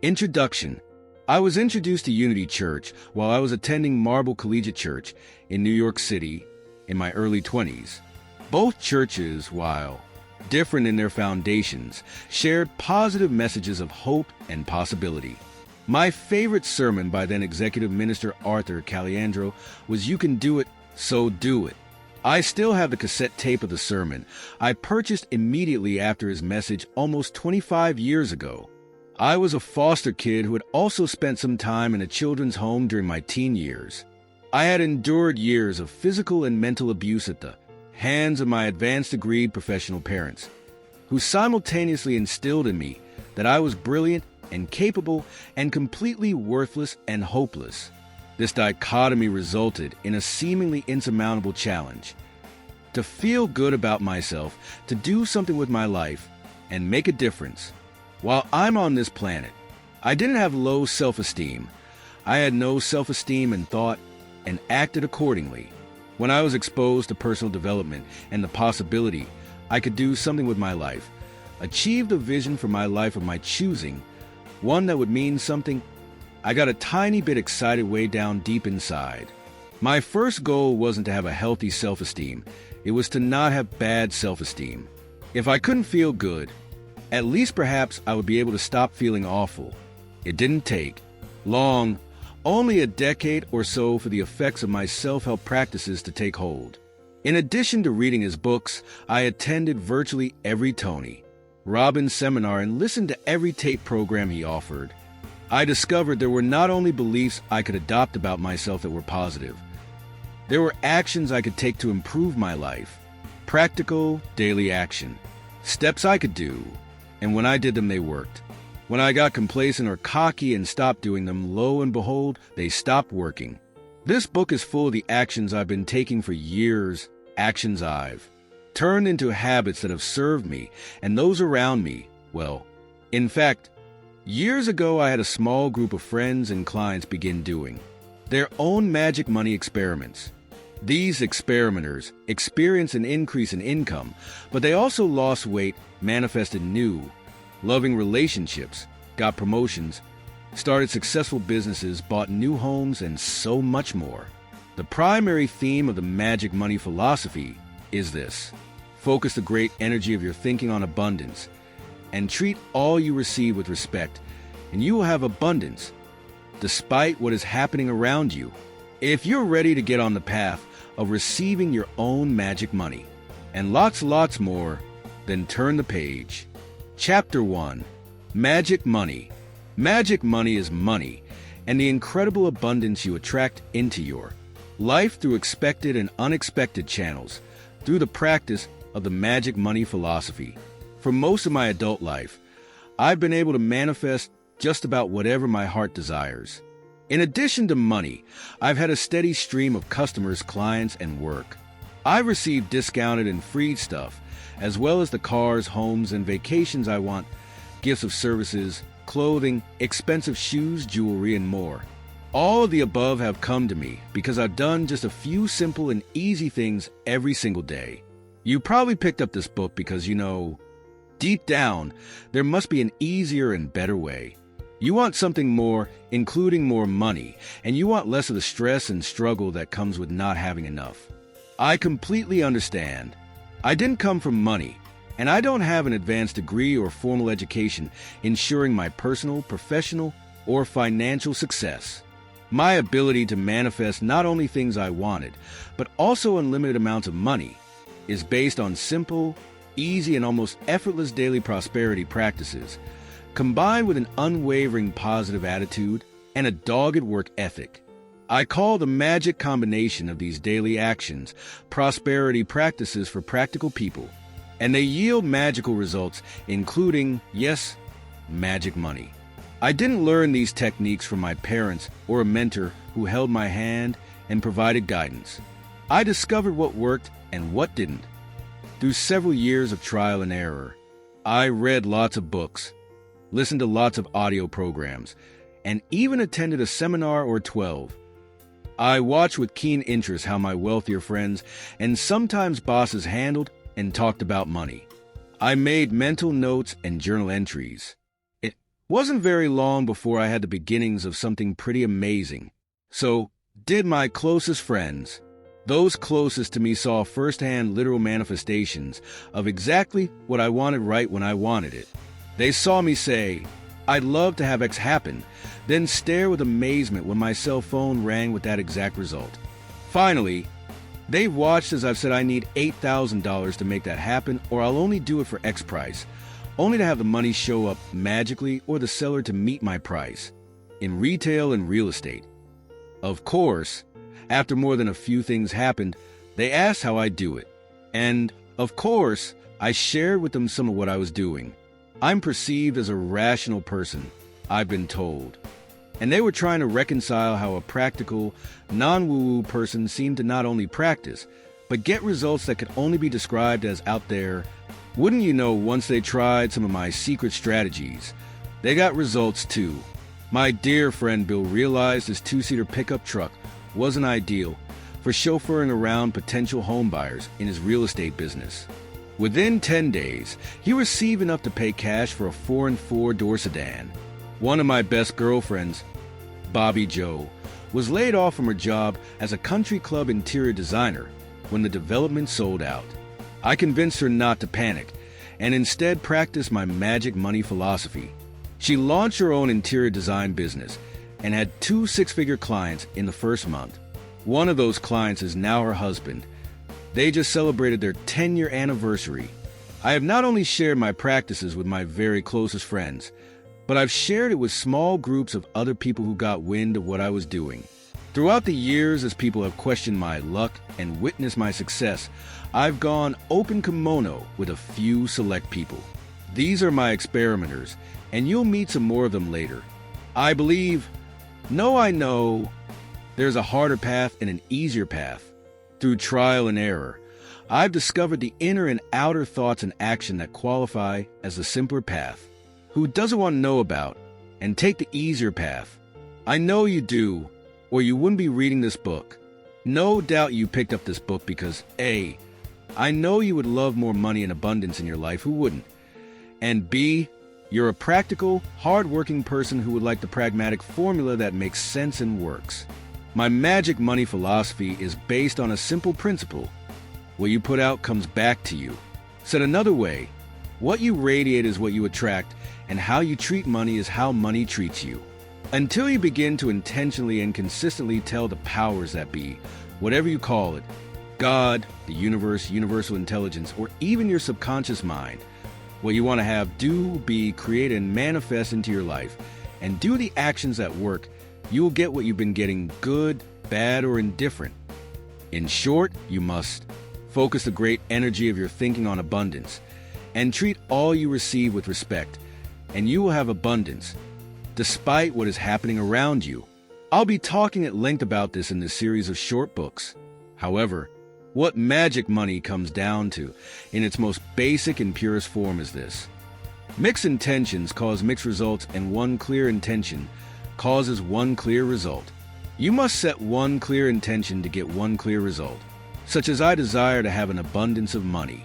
Introduction. I was introduced to Unity Church while I was attending Marble Collegiate Church in New York City in my early 20s. Both churches, while different in their foundations, shared positive messages of hope and possibility. My favorite sermon by then Executive Minister Arthur Caliandro was "You Can Do It, So Do It." I still have the cassette tape of the sermon I purchased immediately after his message almost 25 years ago. I was a foster kid who had also spent some time in a children's home during my teen years. I had endured years of physical and mental abuse at the hands of my advanced degree professional parents, who simultaneously instilled in me that I was brilliant and capable and completely worthless and hopeless. This dichotomy resulted in a seemingly insurmountable challenge: to feel good about myself, to do something with my life, and make a difference. While I'm on this planet, I didn't have low self-esteem. I had no self-esteem and thought and acted accordingly. When I was exposed to personal development and the possibility I could do something with my life, achieved a vision for my life of my choosing, one that would mean something, I got a tiny bit excited way down deep inside. My first goal wasn't to have a healthy self-esteem. It was to not have bad self-esteem. If I couldn't feel good, at least perhaps I would be able to stop feeling awful. It didn't take long, only a decade or so, for the effects of my self-help practices to take hold. In addition to reading his books, I attended virtually every Tony Robbins seminar and listened to every tape program he offered. I discovered there were not only beliefs I could adopt about myself that were positive. There were actions I could take to improve my life. Practical, daily action. Steps I could do. And when I did them, they worked. When I got complacent or cocky and stopped doing them, lo and behold, they stopped working. This book is full of the actions I've been taking for years, actions I've turned into habits that have served me and those around me well. In fact, years ago, I had a small group of friends and clients begin doing their own magic money experiments. These experimenters experienced an increase in income, but they also lost weight, manifested new, loving relationships, got promotions, started successful businesses, bought new homes, and so much more. The primary theme of the magic money philosophy is this: focus the great energy of your thinking on abundance, and treat all you receive with respect, and you will have abundance, despite what is happening around you. If you're ready to get on the path of receiving your own magic money, and lots more, then turn the page. Chapter 1. Magic Money. Magic money is money, and the incredible abundance you attract into your life through expected and unexpected channels, through the practice of the magic money philosophy. For most of my adult life, I've been able to manifest just about whatever my heart desires. In addition to money, I've had a steady stream of customers, clients, and work. I've received discounted and free stuff, as well as the cars, homes, and vacations I want, gifts of services, clothing, expensive shoes, jewelry, and more. All of the above have come to me because I've done just a few simple and easy things every single day. You probably picked up this book because, deep down, there must be an easier and better way. You want something more, including more money, and you want less of the stress and struggle that comes with not having enough. I completely understand. I didn't come from money, and I don't have an advanced degree or formal education ensuring my personal, professional, or financial success. My ability to manifest not only things I wanted, but also unlimited amounts of money, is based on simple, easy, and almost effortless daily prosperity practices, combined with an unwavering positive attitude and a dogged work ethic. I call the magic combination of these daily actions prosperity practices for practical people, and they yield magical results, including, yes, magic money. I didn't learn these techniques from my parents or a mentor who held my hand and provided guidance. I discovered what worked and what didn't. Through several years of trial and error, I read lots of books, listened to lots of audio programs, and even attended a seminar or 12. I watched with keen interest how my wealthier friends and sometimes bosses handled and talked about money. I made mental notes and journal entries. It Wasn't very long before I had the beginnings of something pretty amazing. So did my closest friends. Those closest to me saw firsthand literal manifestations of exactly what I wanted right when I wanted it. They saw me say, "I'd love to have X happen," then stare with amazement when my cell phone rang with that exact result. Finally, they've watched as I've said I need $8,000 to make that happen, or I'll only do it for X price, only to have the money show up magically or the seller to meet my price. In retail and real estate. Of course, after more than a few things happened, they asked how I do it. And, of course, I shared with them some of what I was doing. I'm perceived as a rational person, I've been told. And they were trying to reconcile how a practical, non-woo-woo person seemed to not only practice, but get results that could only be described as out there. Wouldn't you know, once they tried some of my secret strategies, they got results too. My dear friend Bill realized his two-seater pickup truck wasn't ideal for chauffeuring around potential homebuyers in his real estate business. Within 10 days, he received enough to pay cash for a 4 and 4-door sedan. One of my best girlfriends, Bobby Joe, was laid off from her job as a country club interior designer when the development sold out. I convinced her not to panic and instead practice my magic money philosophy. She launched her own interior design business and had 2 six-figure clients in the first month. One of those clients is now her husband. They just celebrated their 10-year anniversary. I have not only shared my practices with my very closest friends, but I've shared it with small groups of other people who got wind of what I was doing. Throughout the years, as people have questioned my luck and witnessed my success, I've gone open kimono with a few select people. These are my experimenters, and you'll meet some more of them later. I believe, I know, there's a harder path and an easier path. Through trial and error, I've discovered the inner and outer thoughts and action that qualify as the simpler path. Who doesn't want to know about and take the easier path? I know you do, or you wouldn't be reading this book. No doubt you picked up this book because A, I know you would love more money and abundance in your life. Who wouldn't? And B, you're a practical, hard-working person who would like the pragmatic formula that makes sense and works. My magic money philosophy is based on a simple principle. What you put out comes back to you. Said another way, what you radiate is what you attract, and how you treat money is how money treats you. Until you begin to intentionally and consistently tell the powers that be, whatever you call it, God, the universe, universal intelligence, or even your subconscious mind, what you want to have, do, be, create, and manifest into your life, and do the actions that work, you will get what you've been getting, good, bad, or indifferent. In short, you must focus the great energy of your thinking on abundance, and treat all you receive with respect, and you will have abundance, despite what is happening around you. I'll be talking at length about this in this series of short books. However, what magic money comes down to, in its most basic and purest form, is this. Mixed intentions cause mixed results, and one clear intention causes one clear result. You must set one clear intention to get one clear result, such as I desire to have an abundance of money.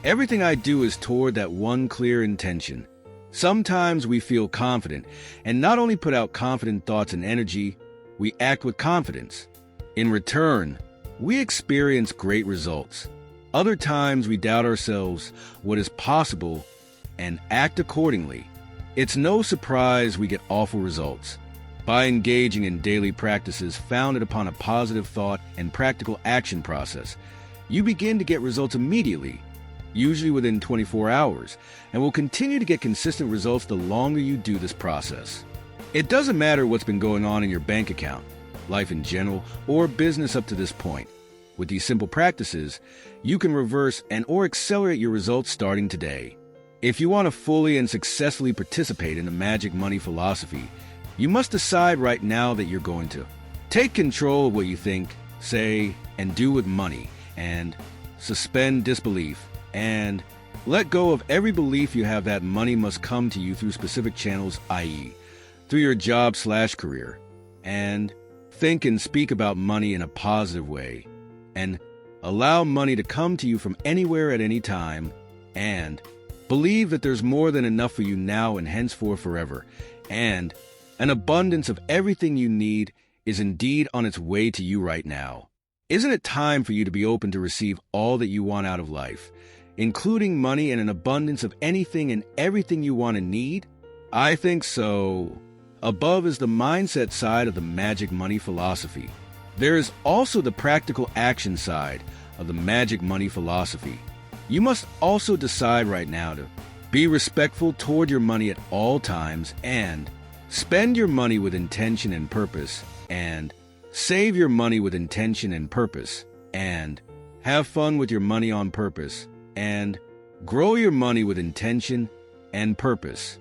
Everything I do is toward that one clear intention. Sometimes we feel confident, and not only put out confident thoughts and energy, we act with confidence. In return, we experience great results. Other times we doubt ourselves, what is possible, and act accordingly. It's no surprise we get awful results. By engaging in daily practices founded upon a positive thought and practical action process, you begin to get results immediately, usually within 24 hours, and will continue to get consistent results the longer you do this process. It doesn't matter what's been going on in your bank account, life in general, or business up to this point. With these simple practices, you can reverse and or accelerate your results starting today. If you want to fully and successfully participate in the magic money philosophy, you must decide right now that you're going to take control of what you think, say, and do with money, and suspend disbelief, and let go of every belief you have that money must come to you through specific channels, i.e., through your job/career, and think and speak about money in a positive way, and allow money to come to you from anywhere at any time, and believe that there's more than enough for you now and henceforth forever, and an abundance of everything you need is indeed on its way to you right now. Isn't it time for you to be open to receive all that you want out of life, including money and an abundance of anything and everything you want and need? I think so. Above is the mindset side of the magic money philosophy. There is also the practical action side of the magic money philosophy. You must also decide right now to be respectful toward your money at all times and spend your money with intention and purpose, and save your money with intention and purpose, and have fun with your money on purpose, and grow your money with intention and purpose.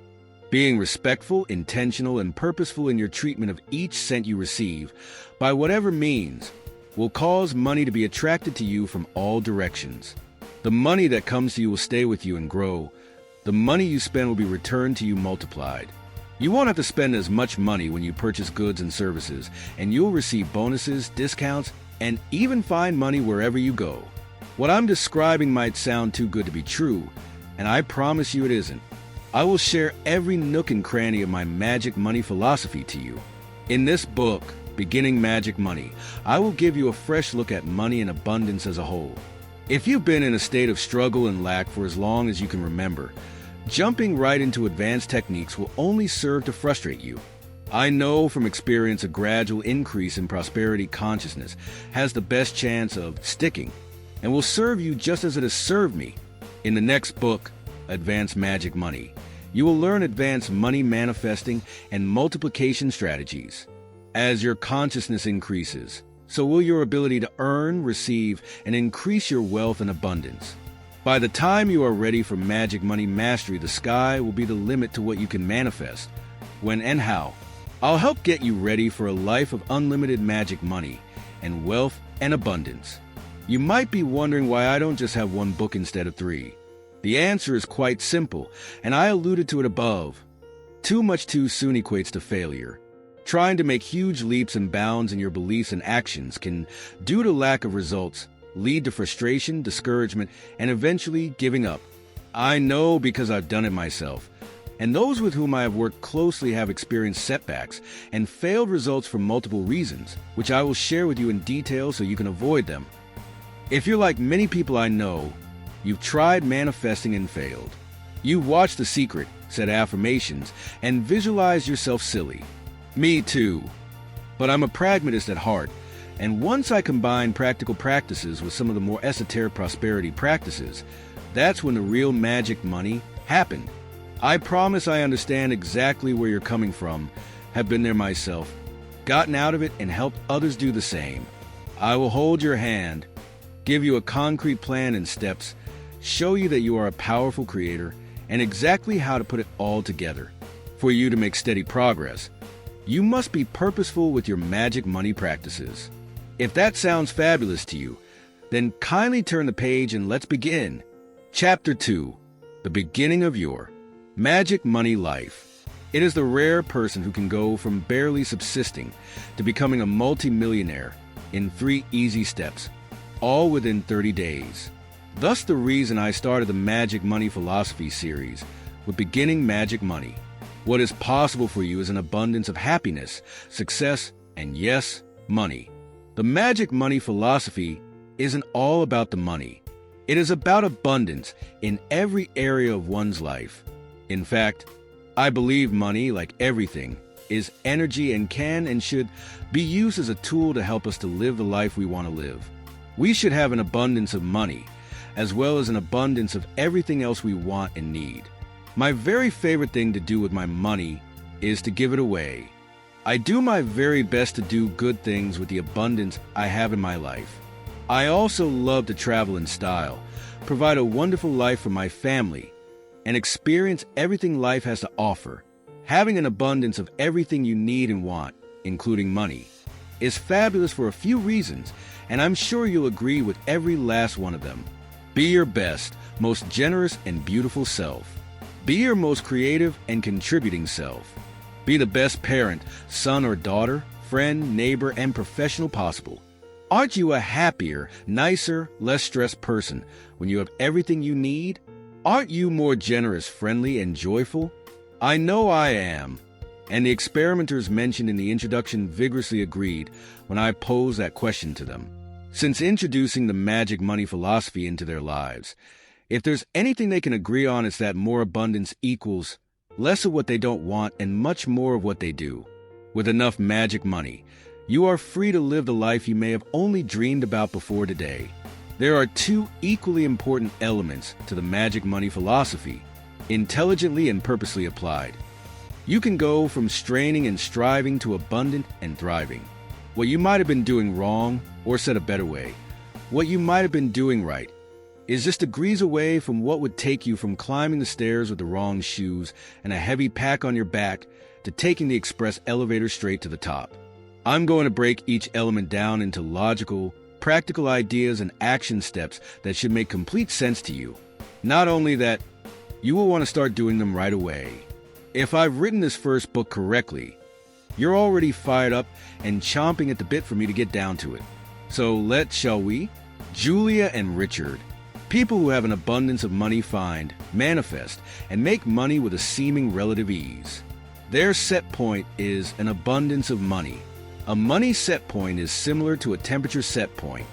Being respectful, intentional, and purposeful in your treatment of each cent you receive, by whatever means, will cause money to be attracted to you from all directions. The money that comes to you will stay with you and grow. The money you spend will be returned to you multiplied. You won't have to spend as much money when you purchase goods and services, and you'll receive bonuses, discounts, and even find money wherever you go. What I'm describing might sound too good to be true, and I promise you it isn't. I will share every nook and cranny of my magic money philosophy to you. In this book, Beginning Magic Money, I will give you a fresh look at money and abundance as a whole. If you've been in a state of struggle and lack for as long as you can remember, jumping right into advanced techniques will only serve to frustrate you. I know from experience a gradual increase in prosperity consciousness has the best chance of sticking and will serve you just as it has served me. In the next book, Advanced Magic Money, you will learn advanced money manifesting and multiplication strategies. As your consciousness increases, so will your ability to earn, receive, and increase your wealth and abundance. By the time you are ready for magic money mastery, the sky will be the limit to what you can manifest, when and how. I'll help get you ready for a life of unlimited magic money and wealth and abundance. You might be wondering why I don't just have one book instead of 3. The answer is quite simple, and I alluded to it above. Too much too soon equates to failure. Trying to make huge leaps and bounds in your beliefs and actions can, due to lack of results, lead to frustration, discouragement, and eventually giving up. I know because I've done it myself, and those with whom I have worked closely have experienced setbacks and failed results for multiple reasons, which I will share with you in detail so you can avoid them. If you're like many people I know, you've tried manifesting and failed. You've watched The Secret, said affirmations, and visualized yourself silly. Me too. But I'm a pragmatist at heart, and once I combine practical practices with some of the more esoteric prosperity practices, that's when the real magic money happened. I promise I understand exactly where you're coming from, have been there myself, gotten out of it, and helped others do the same. I will hold your hand, give you a concrete plan and steps, show you that you are a powerful creator, and exactly how to put it all together. For you to make steady progress, you must be purposeful with your magic money practices. If that sounds fabulous to you, then kindly turn the page and let's begin. Chapter 2, The Beginning of Your Magic Money Life. It is the rare person who can go from barely subsisting to becoming a multimillionaire in 3 easy steps, all within 30 days. Thus the reason I started the Magic Money Philosophy series with Beginning Magic Money. What is possible for you is an abundance of happiness, success, and yes, money. The Magic Money Philosophy isn't all about the money. It is about abundance in every area of one's life. In fact, I believe money, like everything, is energy and can and should be used as a tool to help us to live the life we want to live. We should have an abundance of money, as well as an abundance of everything else we want and need. My very favorite thing to do with my money is to give it away. I do my very best to do good things with the abundance I have in my life. I also love to travel in style, provide a wonderful life for my family, and experience everything life has to offer. Having an abundance of everything you need and want, including money, is fabulous for a few reasons, and I'm sure you'll agree with every last one of them. Be your best, most generous and beautiful self. Be your most creative and contributing self. Be the best parent, son or daughter, friend, neighbor, and professional possible. Aren't you a happier, nicer, less stressed person when you have everything you need? Aren't you more generous, friendly, and joyful? I know I am. and the experimenters mentioned in the introduction vigorously agreed when I posed that question to them. Since introducing the magic money philosophy into their lives, if there's anything they can agree on, it's that more abundance equals less of what they don't want and much more of what they do. With enough magic money, you are free to live the life you may have only dreamed about before today. There are two equally important elements to the magic money philosophy, intelligently and purposely applied. You can go from straining and striving to abundant and thriving. What you might have been doing wrong, or said a better way, what you might have been doing right, is just degrees away from what would take you from climbing the stairs with the wrong shoes and a heavy pack on your back to taking the express elevator straight to the top. I'm going to break each element down into logical, practical ideas and action steps that should make complete sense to you. Not only that, you will want to start doing them right away. If I've written this first book correctly, you're already fired up and chomping at the bit for me to get down to it. So shall we? Julia and Richard. People who have an abundance of money find, manifest, and make money with a seeming relative ease. Their set point is an abundance of money. A money set point is similar to a temperature set point.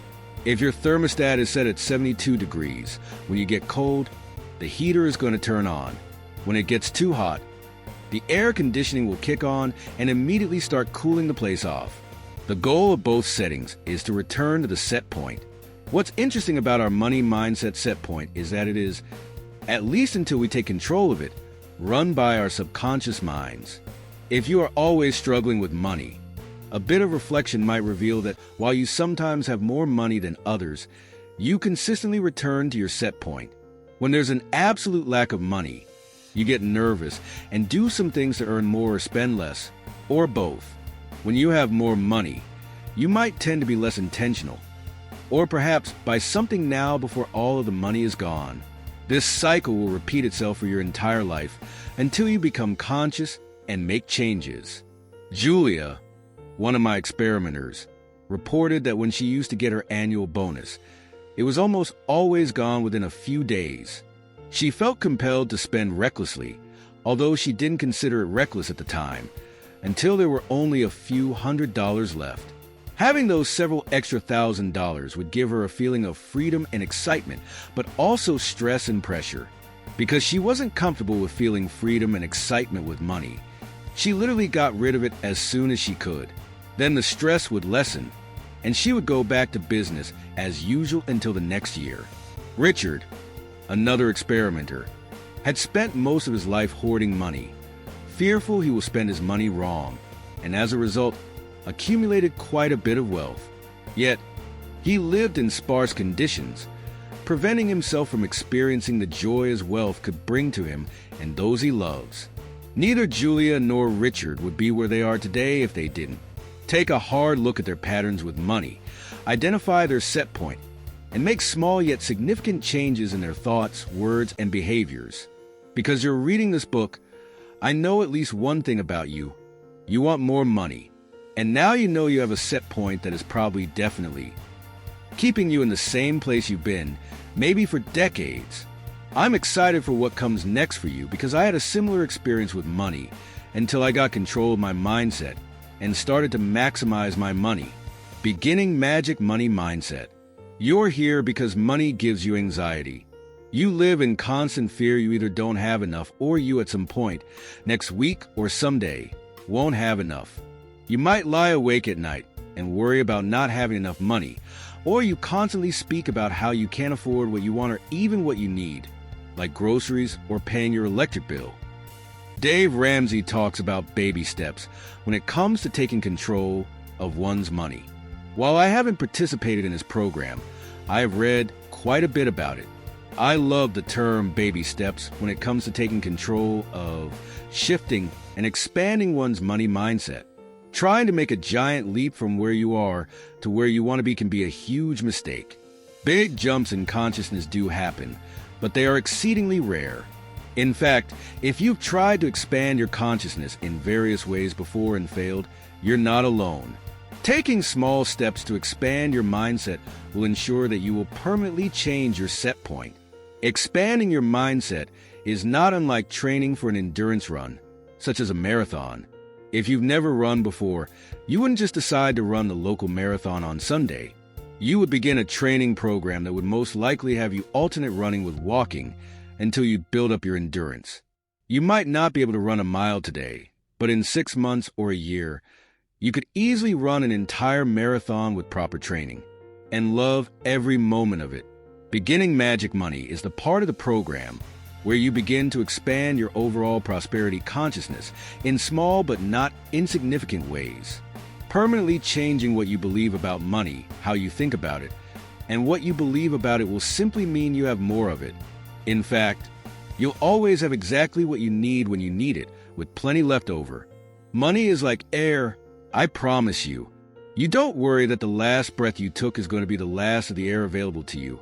If your thermostat is set at 72 degrees, when you get cold, the heater is going to turn on. When it gets too hot, the air conditioning will kick on and immediately start cooling the place off. The goal of both settings is to return to the set point. What's interesting about our money mindset set point is that it is, at least until we take control of it, run by our subconscious minds. If you are always struggling with money, a bit of reflection might reveal that while you sometimes have more money than others, you consistently return to your set point. When there's an absolute lack of money, you get nervous and do some things to earn more or spend less, or both. When you have more money, you might tend to be less intentional, or perhaps buy something now before all of the money is gone. This cycle will repeat itself for your entire life until you become conscious and make changes. Julia, one of my experimenters, reported that when she used to get her annual bonus, it was almost always gone within a few days. She felt compelled to spend recklessly, although she didn't consider it reckless at the time, until there were only a few $100s left. Having those several extra $1,000s would give her a feeling of freedom and excitement, but also stress and pressure. Because she wasn't comfortable with feeling freedom and excitement with money, she literally got rid of it as soon as she could. Then the stress would lessen, and she would go back to business as usual until the next year. Richard, another experimenter, had spent most of his life hoarding money, fearful he will spend his money wrong, and as a result, accumulated quite a bit of wealth. Yet, he lived in sparse conditions, preventing himself from experiencing the joy his wealth could bring to him and those he loves. Neither Julia nor Richard would be where they are today if they didn't. Take a hard look at their patterns with money, identify their set point, and make small yet significant changes in their thoughts, words, and behaviors. Because you're reading this book, I know at least one thing about you. You want more money. And now you know you have a set point that is probably definitely keeping you in the same place you've been, maybe for decades. I'm excited for what comes next for you because I had a similar experience with money until I got control of my mindset and started to maximize my money. Beginning Magic Money Mindset. You're here because money gives you anxiety. You live in constant fear you either don't have enough or you at some point, next week or someday, won't have enough. You might lie awake at night and worry about not having enough money, or you constantly speak about how you can't afford what you want or even what you need, like groceries or paying your electric bill. Dave Ramsey talks about baby steps when it comes to taking control of one's money. While I haven't participated in his program, I have read quite a bit about it. I love the term baby steps when it comes to taking control of shifting and expanding one's money mindset. Trying to make a giant leap from where you are to where you want to be can be a huge mistake. Big jumps in consciousness do happen, but they are exceedingly rare. In fact, if you've tried to expand your consciousness in various ways before and failed, you're not alone. Taking small steps to expand your mindset will ensure that you will permanently change your set point. Expanding your mindset is not unlike training for an endurance run, such as a marathon. If you've never run before, you wouldn't just decide to run the local marathon on Sunday. You would begin a training program that would most likely have you alternate running with walking until you build up your endurance. You might not be able to run a mile today, but in 6 months or a year, you could easily run an entire marathon with proper training and love every moment of it. Beginning Magic Money is the part of the program where you begin to expand your overall prosperity consciousness in small but not insignificant ways, permanently changing what you believe about money, how you think about it, and what you believe about it will simply mean you have more of it. In fact, you'll always have exactly what you need when you need it, with plenty left over. Money is like air, I promise you. You don't worry that the last breath you took is going to be the last of the air available to you,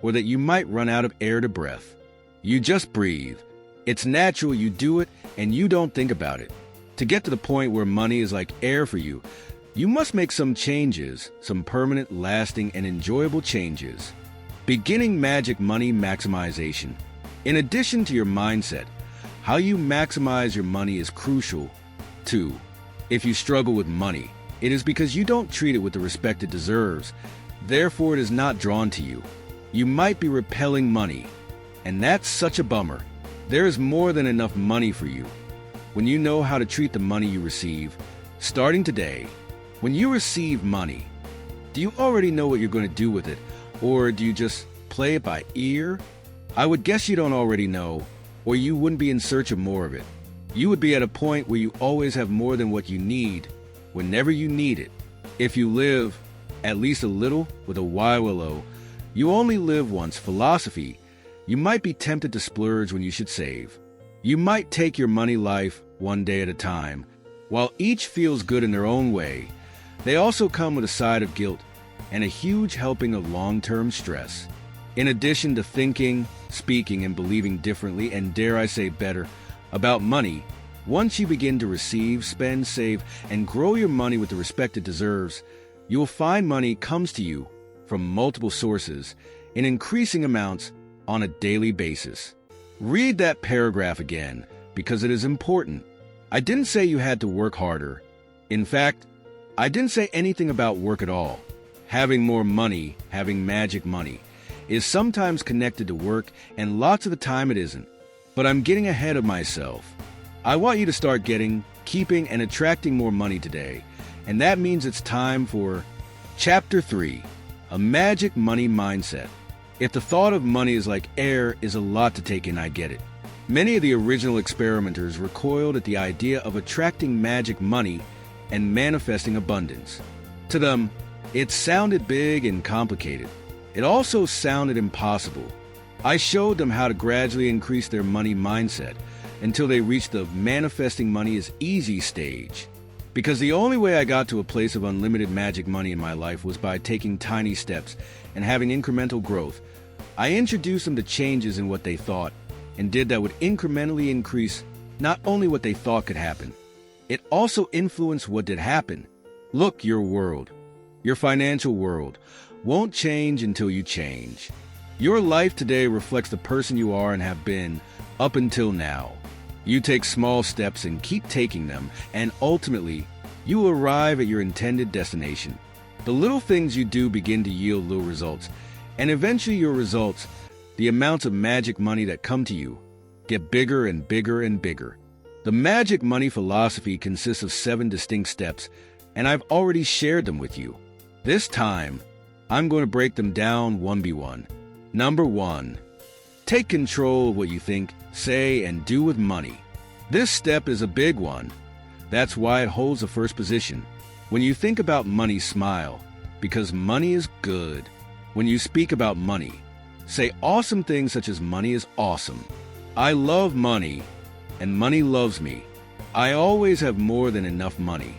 or that you might run out of air to breath. You just breathe. It's natural, you do it, and you don't think about it. To get to the point where money is like air for you, you must make some changes, some permanent, lasting, and enjoyable changes. Beginning Magic Money Maximization. In addition to your mindset, how you maximize your money is crucial, too. If you struggle with money, it is because you don't treat it with the respect it deserves. Therefore, it is not drawn to you. You might be repelling money, and that's such a bummer. There is more than enough money for you. When you know how to treat the money you receive, starting today, when you receive money, do you already know what you're going to do with it, or do you just play it by ear? I would guess you don't already know, or you wouldn't be in search of more of it. You would be at a point where you always have more than what you need, whenever you need it. If you live, at least a little, with a YOLO, you only live once philosophy, you might be tempted to splurge when you should save. You might take your money life one day at a time. While each feels good in their own way, they also come with a side of guilt and a huge helping of long-term stress. In addition to thinking, speaking, and believing differently, and dare I say better, about money, once you begin to receive, spend, save, and grow your money with the respect it deserves, you will find money comes to you from multiple sources in increasing amounts on a daily basis. Read that paragraph again, because it is important. I didn't say you had to work harder. In fact, I didn't say anything about work at all. Having more money, having magic money, is sometimes connected to work, and lots of the time it isn't. But I'm getting ahead of myself. I want you to start getting, keeping, and attracting more money today, and that means it's time for Chapter 3, A Magic Money Mindset. If the thought of money is like air is a lot to take in, I get it. Many of the original experimenters recoiled at the idea of attracting magic money and manifesting abundance. To them, it sounded big and complicated. It also sounded impossible. I showed them how to gradually increase their money mindset until they reached the manifesting money is easy stage. Because the only way I got to a place of unlimited magic money in my life was by taking tiny steps and having incremental growth. I introduced them to changes in what they thought and did that would incrementally increase not only what they thought could happen, it also influenced what did happen. Look, your world, your financial world, won't change until you change. Your life today reflects the person you are and have been up until now. You take small steps and keep taking them, and ultimately, you will arrive at your intended destination. The little things you do begin to yield little results, and eventually your results, the amounts of magic money that come to you, get bigger and bigger and bigger. The magic money philosophy consists of 7 distinct steps, and I've already shared them with you. This time, I'm going to break them down one by one. Number 1. Take control of what you think, say, and do with money. This step is a big one. That's why it holds the first position. When you think about money, smile, because money is good. When you speak about money, say awesome things such as money is awesome. I love money, and money loves me. I always have more than enough money.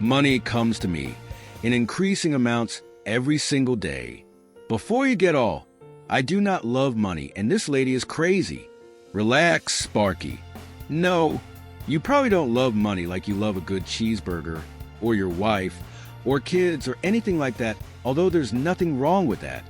Money comes to me in increasing amounts every single day. Before you get all, I do not love money, and this lady is crazy. Relax, Sparky. No, you probably don't love money like you love a good cheeseburger, or your wife, or kids, or anything like that, although there's nothing wrong with that.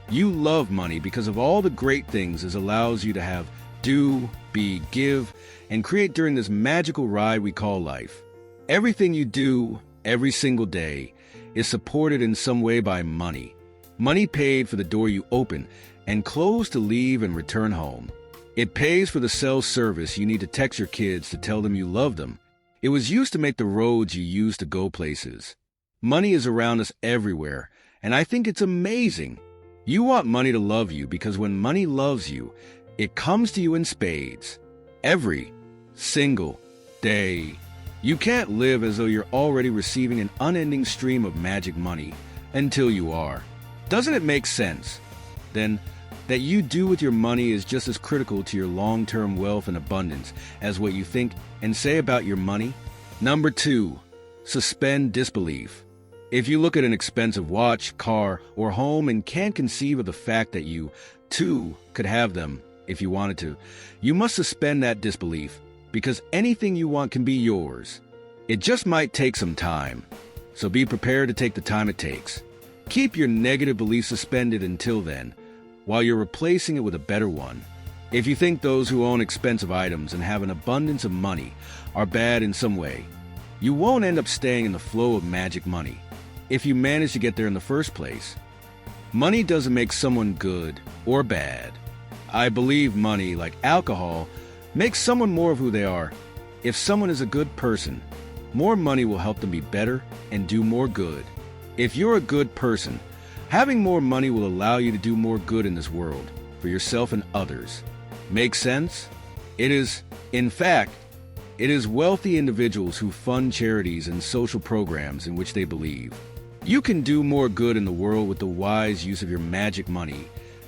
You love money because of all the great things it allows you to have, do, be, give, and create during this magical ride we call life. Everything you do every single day is supported in some way by money. Money paid for the door you open and close to leave and return home. It pays for the cell service you need to text your kids to tell them you love them. It was used to make the roads you use to go places. Money is around us everywhere, and I think it's amazing. You want money to love you because when money loves you, it comes to you in spades. Every single day. You can't live as though you're already receiving an unending stream of magic money until you are. Doesn't it make sense, then, that you do with your money is just as critical to your long-term wealth and abundance as what you think and say about your money? Number 2, suspend disbelief. If you look at an expensive watch, car, or home and can't conceive of the fact that you, too, could have them if you wanted to, you must suspend that disbelief, because anything you want can be yours. It just might take some time, so be prepared to take the time it takes. Keep your negative belief suspended until then, while you're replacing it with a better one. If you think those who own expensive items and have an abundance of money are bad in some way, you won't end up staying in the flow of magic money if you manage to get there in the first place. Money doesn't make someone good or bad. I believe money, like alcohol, makes someone more of who they are. If someone is a good person, more money will help them be better and do more good. If you're a good person, having more money will allow you to do more good in this world, for yourself and others. Make sense? In fact, it is wealthy individuals who fund charities and social programs in which they believe. You can do more good in the world with the wise use of your magic money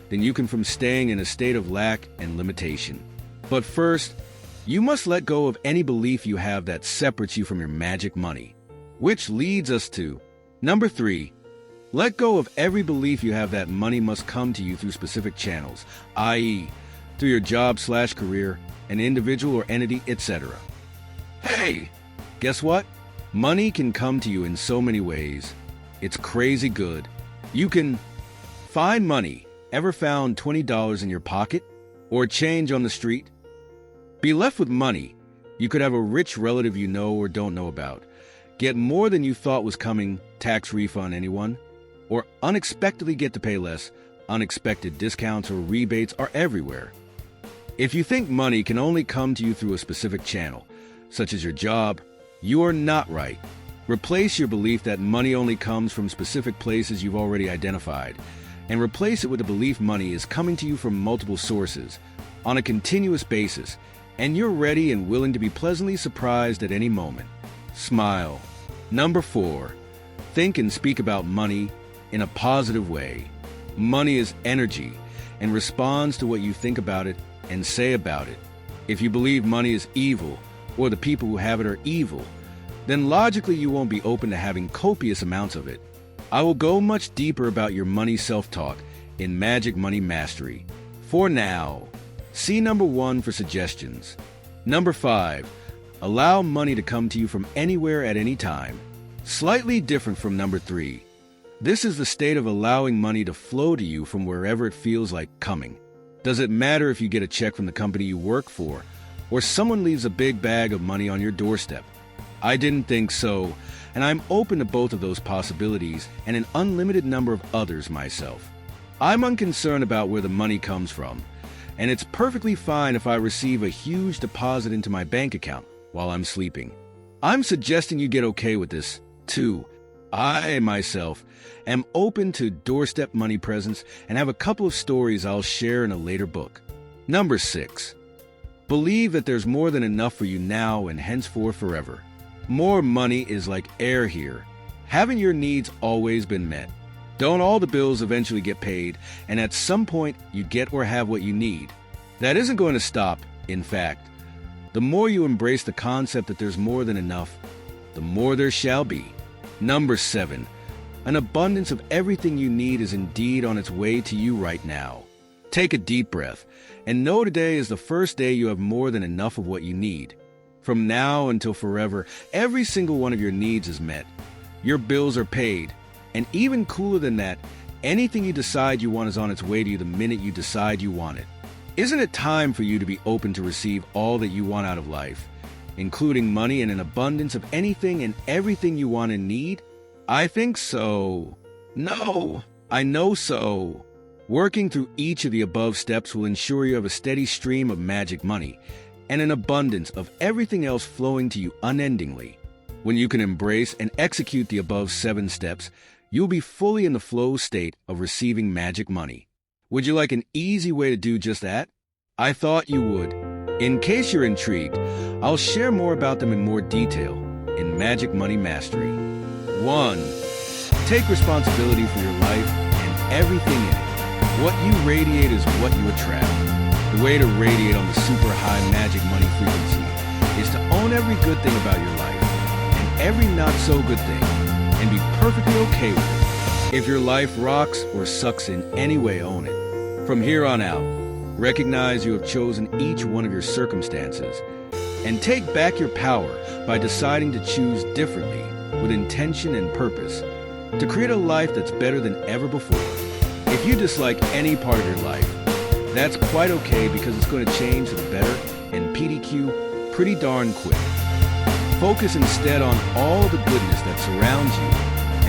than you can from staying in a state of lack and limitation. But first, you must let go of any belief you have that separates you from your magic money. Which leads us to number 3. Let go of every belief you have that money must come to you through specific channels, i.e., through your job/career, an individual or entity, etc. Hey, guess what? Money can come to you in so many ways. It's crazy good. You can find money. Ever found $20 in your pocket? Or change on the street? Be left with money. You could have a rich relative you know or don't know about. Get more than you thought was coming, tax refund anyone? Or unexpectedly get to pay less. Unexpected discounts or rebates are everywhere. If you think money can only come to you through a specific channel, such as your job, you are not right. Replace your belief that money only comes from specific places you've already identified, and replace it with the belief money is coming to you from multiple sources, on a continuous basis, and you're ready and willing to be pleasantly surprised at any moment. Smile. Number 4. Think and speak about money in a positive way. Money is energy and responds to what you think about it and say about it. If you believe money is evil, or the people who have it are evil, then logically you won't be open to having copious amounts of it. I will go much deeper about your money self-talk in Magic Money Mastery. For now, see number 1 for suggestions. Number 5. Allow money to come to you from anywhere at any time. Slightly different from number 3. This is the state of allowing money to flow to you from wherever it feels like coming. Does it matter if you get a check from the company you work for, or someone leaves a big bag of money on your doorstep? I didn't think so, and I'm open to both of those possibilities and an unlimited number of others myself. I'm unconcerned about where the money comes from, and it's perfectly fine if I receive a huge deposit into my bank account while I'm sleeping. I'm suggesting you get okay with this, too. I, myself, am open to doorstep money presents and have a couple of stories I'll share in a later book. Number 6. Believe that there's more than enough for you now and henceforth forever. More money is like air here. Haven't your needs always been met? Don't all the bills eventually get paid, and at some point you get or have what you need? That isn't going to stop, in fact. The more you embrace the concept that there's more than enough, the more there shall be. Number 7. An abundance of everything you need is indeed on its way to you right now. Take a deep breath, and know today is the first day you have more than enough of what you need. From now until forever, every single one of your needs is met. Your bills are paid, and even cooler than that, anything you decide you want is on its way to you the minute you decide you want it. Isn't it time for you to be open to receive all that you want out of life? including money and an abundance of anything and everything you want and need? I think so. No, I know so. Working through each of the above steps will ensure you have a steady stream of magic money and an abundance of everything else flowing to you unendingly. When you can embrace and execute the above 7 steps, you'll be fully in the flow state of receiving magic money. Would you like an easy way to do just that? I thought you would. In case you're intrigued, I'll share more about them in more detail in Magic Money Mastery. 1. Take responsibility for your life and everything in it. What you radiate is what you attract. The way to radiate on the super high magic money frequency is to own every good thing about your life and every not so good thing and be perfectly okay with it. If your life rocks or sucks in any way, own it. From here on out, recognize you have chosen each one of your circumstances and take back your power by deciding to choose differently with intention and purpose to create a life that's better than ever before. If you dislike any part of your life, that's quite okay because it's going to change to the better and PDQ pretty darn quick. Focus instead on all the goodness that surrounds you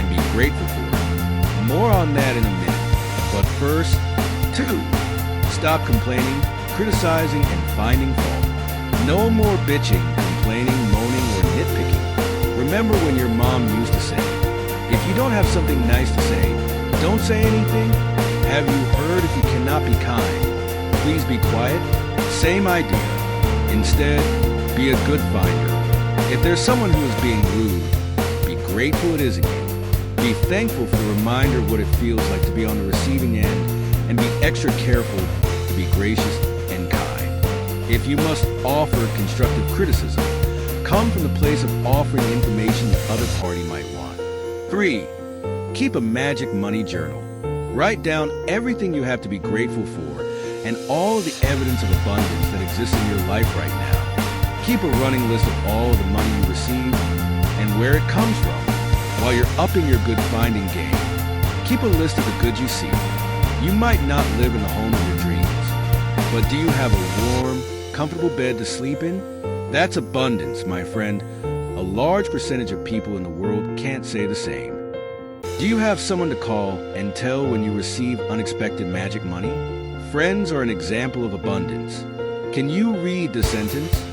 and be grateful for it. More on that in a minute. But first, 2. Stop complaining, criticizing, and finding fault. No more bitching, complaining, moaning, or nitpicking. Remember when your mom used to say, if you don't have something nice to say, don't say anything? Have you heard if you cannot be kind, please be quiet? Same idea. Instead, be a good finder. If there's someone who is being rude, be grateful it isn't you. Be thankful for the reminder of what it feels like to be on the receiving end, and be extra careful to be gracious and kind. If you must offer constructive criticism, come from the place of offering information the other party might want. 3. Keep a magic money journal. Write down everything you have to be grateful for and all of the evidence of abundance that exists in your life right now. Keep a running list of all of the money you receive and where it comes from. While you're upping your good finding game, keep a list of the goods you see. You might not live in the home of your dreams, but do you have a warm, comfortable bed to sleep in? That's abundance, my friend. A large percentage of people in the world can't say the same. Do you have someone to call and tell when you receive unexpected magic money? Friends are an example of abundance. Can you read the sentence?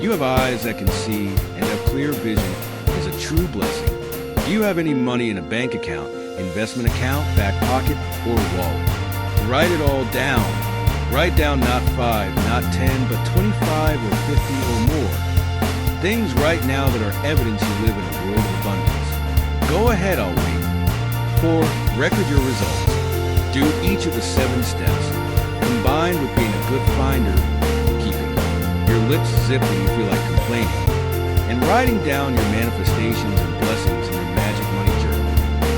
You have eyes that can see and have clear vision is a true blessing. Do you have any money in a bank account, investment account, back pocket, or wallet? Write it all down. Write down not 5, not 10, but 25 or 50 or more. Things right now that are evidence you live in a world of abundance. Go ahead, I'll wait. 4. Record your results. Do each of the 7 steps, combined with being a good finder, keeping your lips zipped when you feel like complaining, and writing down your manifestations and blessings in your magic money journal.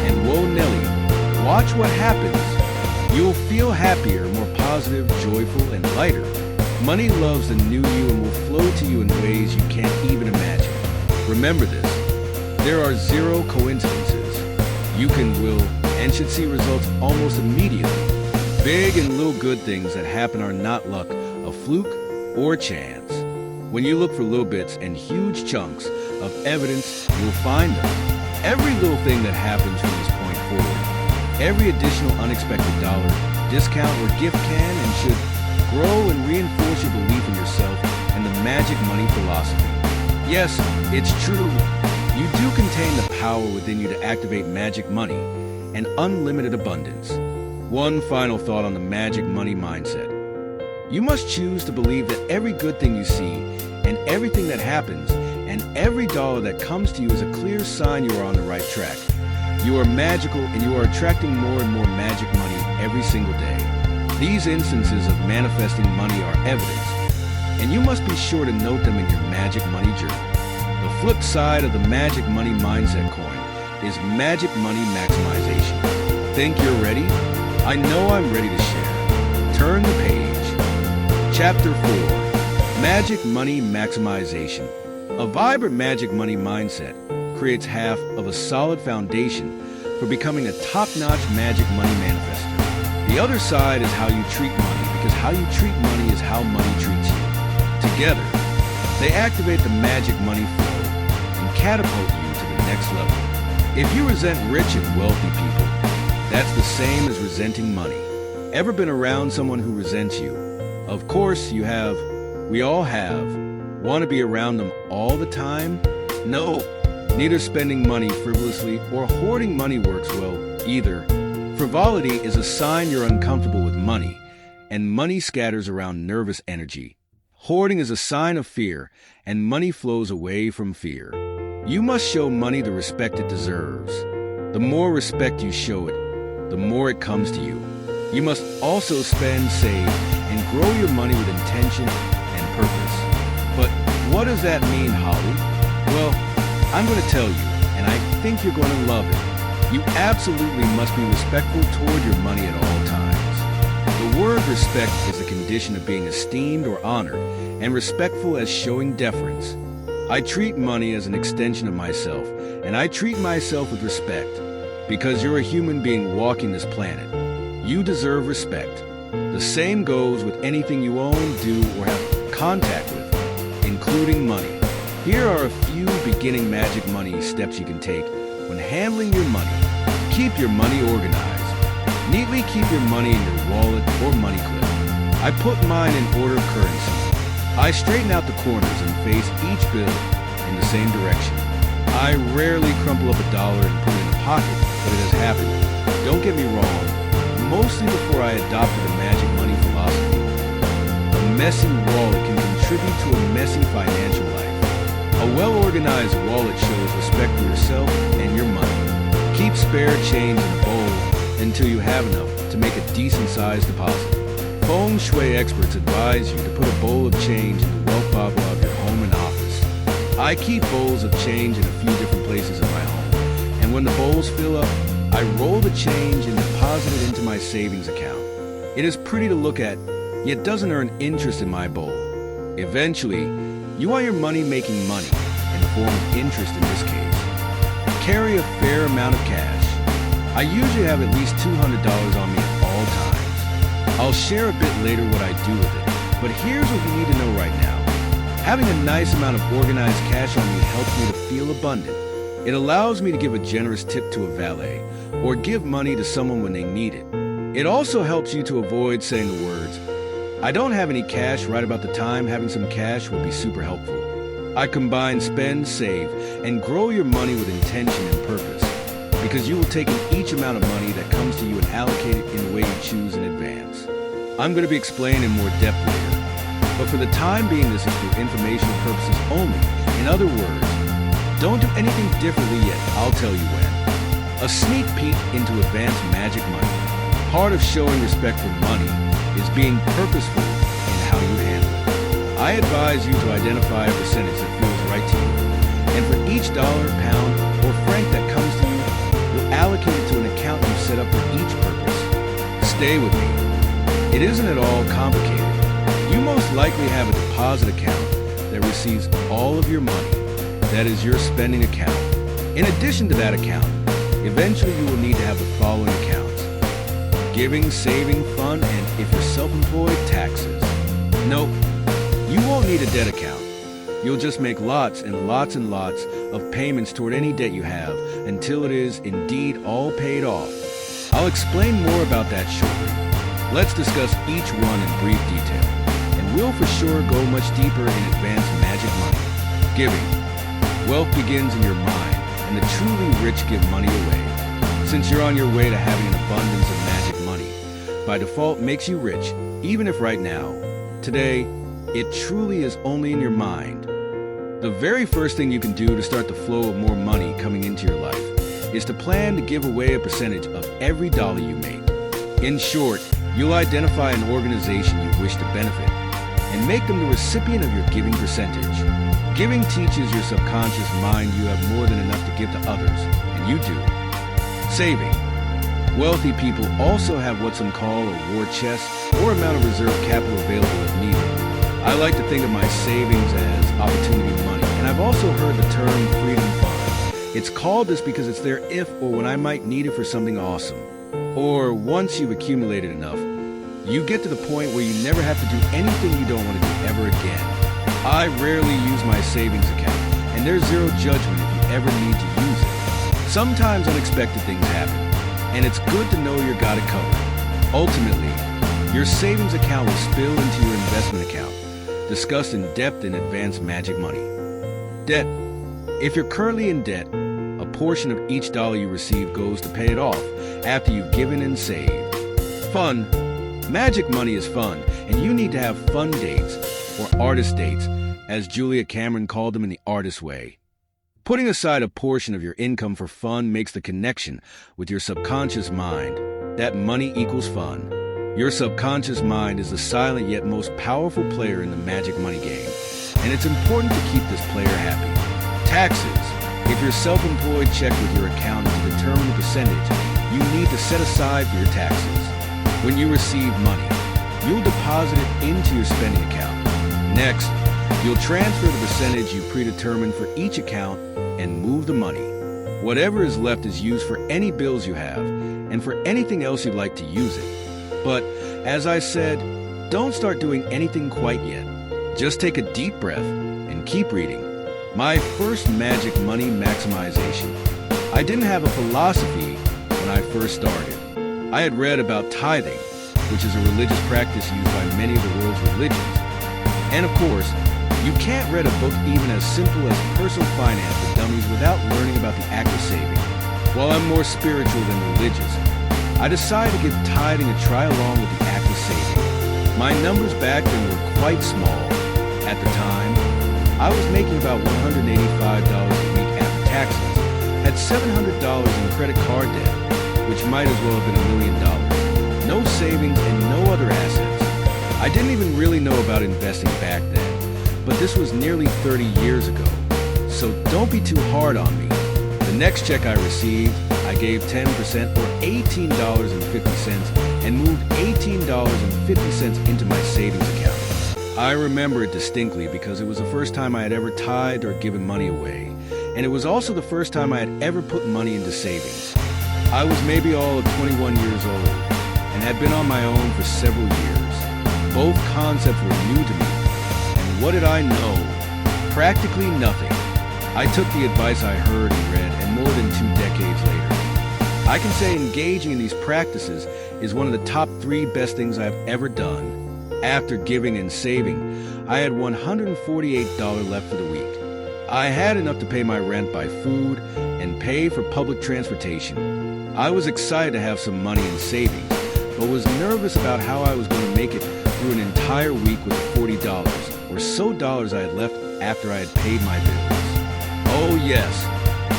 And whoa, Nelly, watch what happens. You'll feel happier, more positive, joyful, and lighter. Money loves the new you and will flow to you in ways you can't even imagine. Remember this, there are 0 coincidences. You can will and should see results almost immediately. Big and little good things that happen are not luck, a fluke, or chance. When you look for little bits and huge chunks of evidence, you'll find them. Every little thing that happens from this point forward, every additional unexpected dollar, discount, or gift can and should grow and reinforce your belief in yourself and the magic money philosophy. Yes, it's true. You do contain the power within you to activate magic money and unlimited abundance. One final thought on the magic money mindset. You must choose to believe that every good thing you see and everything that happens and every dollar that comes to you is a clear sign you are on the right track. You are magical and you are attracting more and more magic money every single day. These instances of manifesting money are evidence, and you must be sure to note them in your magic money journal. The flip side of the magic money mindset coin is magic money maximization. Think you're ready? I know I'm ready to share. Turn the page. Chapter 4, Magic Money Maximization. A vibrant magic money mindset creates half of a solid foundation for becoming a top-notch magic money manifester. The other side is how you treat money, because how you treat money is how money treats you. Together, They activate the magic money flow and catapult you to the next level. If you resent rich and wealthy people, that's the same as resenting money. Ever been around someone who resents you? Of course you have. We all have. Want to be around them all the time? No. Neither spending money frivolously or hoarding money works well either. Frivolity is a sign you're uncomfortable with money, and money scatters around nervous energy. Hoarding is a sign of fear, and money flows away from fear. You must show money the respect it deserves. The more respect you show it, the more it comes to you. You must also spend, save, and grow your money with intention and purpose. But what does that mean, Holly? Well, I'm going to tell you, and I think you're going to love it. You absolutely must be respectful toward your money at all times. The word respect is a condition of being esteemed or honored, and respectful as showing deference. I treat money as an extension of myself, and I treat myself with respect. Because you're a human being walking this planet, you deserve respect. The same goes with anything you own, do, or have contact with, including money. Here are a few beginning magic money steps you can take when handling your money. Keep your money organized. Neatly keep your money in your wallet or money clip. I put mine in order of currency. I straighten out the corners and face each bill in the same direction. I rarely crumple up a dollar and put it in a pocket, but it has happened. Don't get me wrong, mostly before I adopted the magic money philosophy. A messy wallet can contribute to a messy financial life. A well-organized wallet shows respect for yourself and your money. Keep spare change in a bowl until you have enough to make a decent-sized deposit. Feng Shui experts advise you to put a bowl of change in the wealth baba of your home and office. I keep bowls of change in a few different places in my home, and when the bowls fill up, I roll the change and deposit it into my savings account. It is pretty to look at, yet doesn't earn interest in my bowl. Eventually, you want your money making money, in the form of interest in this case. Carry a fair amount of cash. I usually have at least $200 on me at all times. I'll share a bit later what I do with it, but here's what you need to know right now. Having a nice amount of organized cash on me helps me to feel abundant. It allows me to give a generous tip to a valet, or give money to someone when they need it. It also helps you to avoid saying the words, "I don't have any cash right about the time having some cash would be super helpful." I combine spend, save, and grow your money with intention and purpose, because you will take in each amount of money that comes to you and allocate it in the way you choose in advance. I'm going to be explaining in more depth later, but for the time being this is for informational purposes only. In other words, don't do anything differently yet, I'll tell you when. A sneak peek into advanced magic money. Part of showing respect for money is being purposeful in how you handle it. I advise you to identify a percentage that feels right to you, and for each dollar, pound, or franc that comes to you, you'll allocate it to an account you set up for each purpose. Stay with me. It isn't at all complicated. You most likely have a deposit account that receives all of your money. That is your spending account. In addition to that account, eventually you will need to have the following accounts: giving, saving, fund, and if you're self-employed, taxes. Nope, you won't need a debt account. You'll just make lots and lots and lots of payments toward any debt you have until it is indeed all paid off. I'll explain more about that shortly. Let's discuss each one in brief detail, and we'll for sure go much deeper in advanced magic money. Giving. Wealth begins in your mind, and the truly rich give money away. Since you're on your way to having an abundance of magic money, by default makes you rich, even if right now, today, it truly is only in your mind. The very first thing you can do to start the flow of more money coming into your life is to plan to give away a percentage of every dollar you make. In short, you'll identify an organization you wish to benefit and make them the recipient of your giving percentage. Giving teaches your subconscious mind you have more than enough to give to others, and you do. Saving. Wealthy people also have what some call a war chest or amount of reserve capital available if needed. I like to think of my savings as opportunity money, and I've also heard the term freedom fund. It's called this because it's there if or when I might need it for something awesome. Or once you've accumulated enough, you get to the point where you never have to do anything you don't want to do ever again. I rarely use my savings account, and there's zero judgment if you ever need to use it. Sometimes unexpected things happen, and it's good to know you got it covered. Ultimately, your savings account will spill into your investment account, discussed in depth in Advanced Magic Money. Debt. If you're currently in debt, a portion of each dollar you receive goes to pay it off after you've given and saved. Fun. Magic money is fun, and you need to have fun dates, or artist dates, as Julia Cameron called them in the artist way. Putting aside a portion of your income for fun makes the connection with your subconscious mind that money equals fun. Your subconscious mind is the silent yet most powerful player in the magic money game, and it's important to keep this player happy. Taxes. If you're self-employed, check with your accountant to determine the percentage you need to set aside for your taxes. When you receive money, you'll deposit it into your spending account. Next, you'll transfer the percentage you predetermined for each account and move the money. Whatever is left is used for any bills you have and for anything else you'd like to use it. But, as I said, don't start doing anything quite yet. Just take a deep breath and keep reading. My first magic money maximization. I didn't have a philosophy when I first started. I had read about tithing, which is a religious practice used by many of the world's religions. And of course, you can't read a book even as simple as Personal Finance for Dummies without learning about the act of saving. While I'm more spiritual than religious, I decided to give tithing a try along with the act of saving. My numbers back then were quite small. At the time, I was making about $185 a week after taxes, had $700 in credit card debt, which might as well have been $1 million, no savings and no other assets. I didn't even really know about investing back then, but this was nearly 30 years ago, so don't be too hard on me. The next check I received, I gave 10% or $18.50 and moved $18.50 into my savings account. I remember it distinctly because it was the first time I had ever tithed or given money away, and it was also the first time I had ever put money into savings. I was maybe all of 21 years old and had been on my own for several years. Both concepts were new to me, and what did I know? Practically nothing. I took the advice I heard and read, and more than 2 decades later, I can say engaging in these practices is one of the top 3 best things I've ever done. After giving and saving, I had $148 left for the week. I had enough to pay my rent, buy food, and pay for public transportation. I was excited to have some money in savings, but was nervous about how I was going to make it through an entire week with $40 or so dollars I had left after I had paid my bills. Oh yes,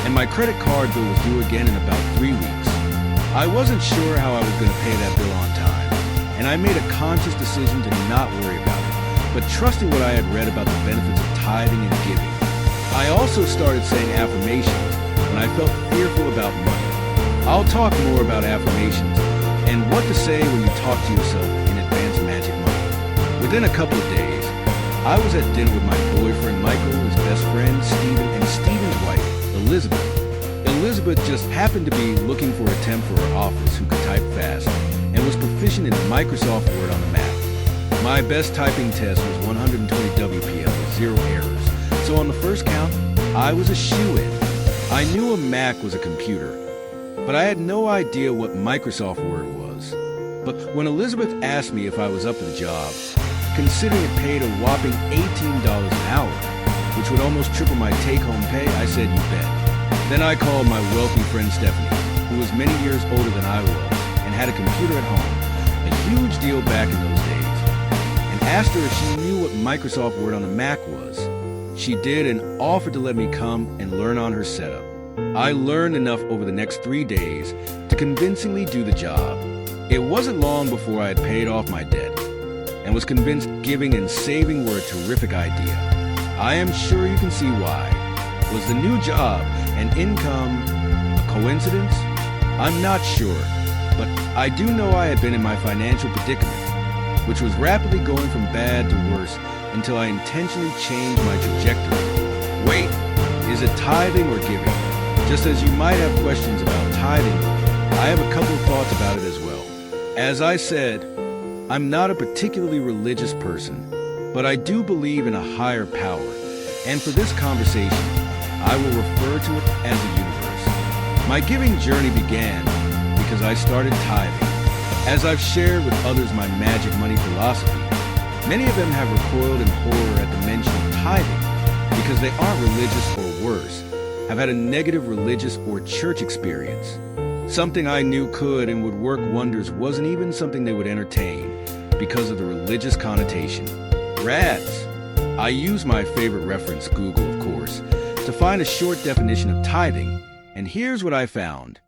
and my credit card bill was due again in about 3 weeks. I wasn't sure how I was going to pay that bill on time, and I made a conscious decision to not worry about it, but trusting what I had read about the benefits of tithing and giving. I also started saying affirmations when I felt fearful about money. I'll talk more about affirmations and what to say when you talk to yourself in Advanced Magic Money. Within a couple of days, I was at dinner with my boyfriend Michael, his best friend Steven, and Steven's wife, Elizabeth. Elizabeth just happened to be looking for a temp for her office who could type fast and was proficient in Microsoft Word on the Mac. My best typing test was 120 WPM with 0 errors, so on the first count, I was a shoo-in. I knew a Mac was a computer, but I had no idea what Microsoft Word was. But when Elizabeth asked me if I was up to the job, considering it paid a whopping $18 an hour, which would almost triple my take-home pay, I said, you bet. Then I called my wealthy friend Stephanie, who was many years older than I was, and had a computer at home, a huge deal back in those days, and asked her if she knew what Microsoft Word on the Mac was. She did and offered to let me come and learn on her setup. I learned enough over the next 3 days to convincingly do the job. It wasn't long before I had paid off my debt and was convinced giving and saving were a terrific idea. I am sure you can see why. Was the new job and income a coincidence? I'm not sure, but I do know I had been in my financial predicament, which was rapidly going from bad to worse until I intentionally changed my trajectory. Wait, is it tithing or giving? Just as you might have questions about tithing, I have a couple of thoughts about it as well. As I said, I'm not a particularly religious person, but I do believe in a higher power, and for this conversation, I will refer to it as a universe. My giving journey began because I started tithing. As I've shared with others my magic money philosophy, many of them have recoiled in horror at the mention of tithing because they aren't religious or worse, have had a negative religious or church experience. Something I knew could and would work wonders wasn't even something they would entertain because of the religious connotation. Rads. I use my favorite reference, Google of course, to find a short definition of tithing, and here's what I found.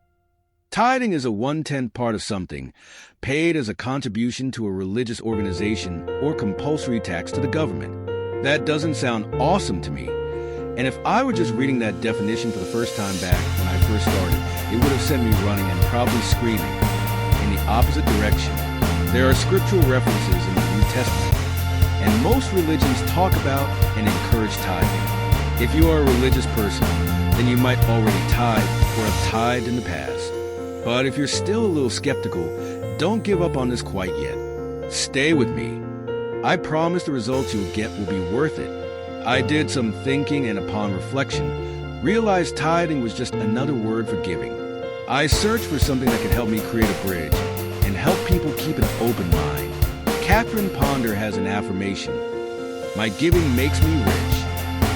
Tithing is a 1/10 part of something, paid as a contribution to a religious organization or compulsory tax to the government. That doesn't sound awesome to me. And if I were just reading that definition for the first time back when I first started, it would have sent me running and probably screaming in the opposite direction. There are scriptural references in the New Testament, and most religions talk about and encourage tithing. If you are a religious person, then you might already tithe or have tithed in the past. But if you're still a little skeptical, don't give up on this quite yet. Stay with me. I promise the results you'll get will be worth it. I did some thinking and upon reflection, realized tithing was just another word for giving. I searched for something that could help me create a bridge and help people keep an open mind. Catherine Ponder has an affirmation. My giving makes me rich.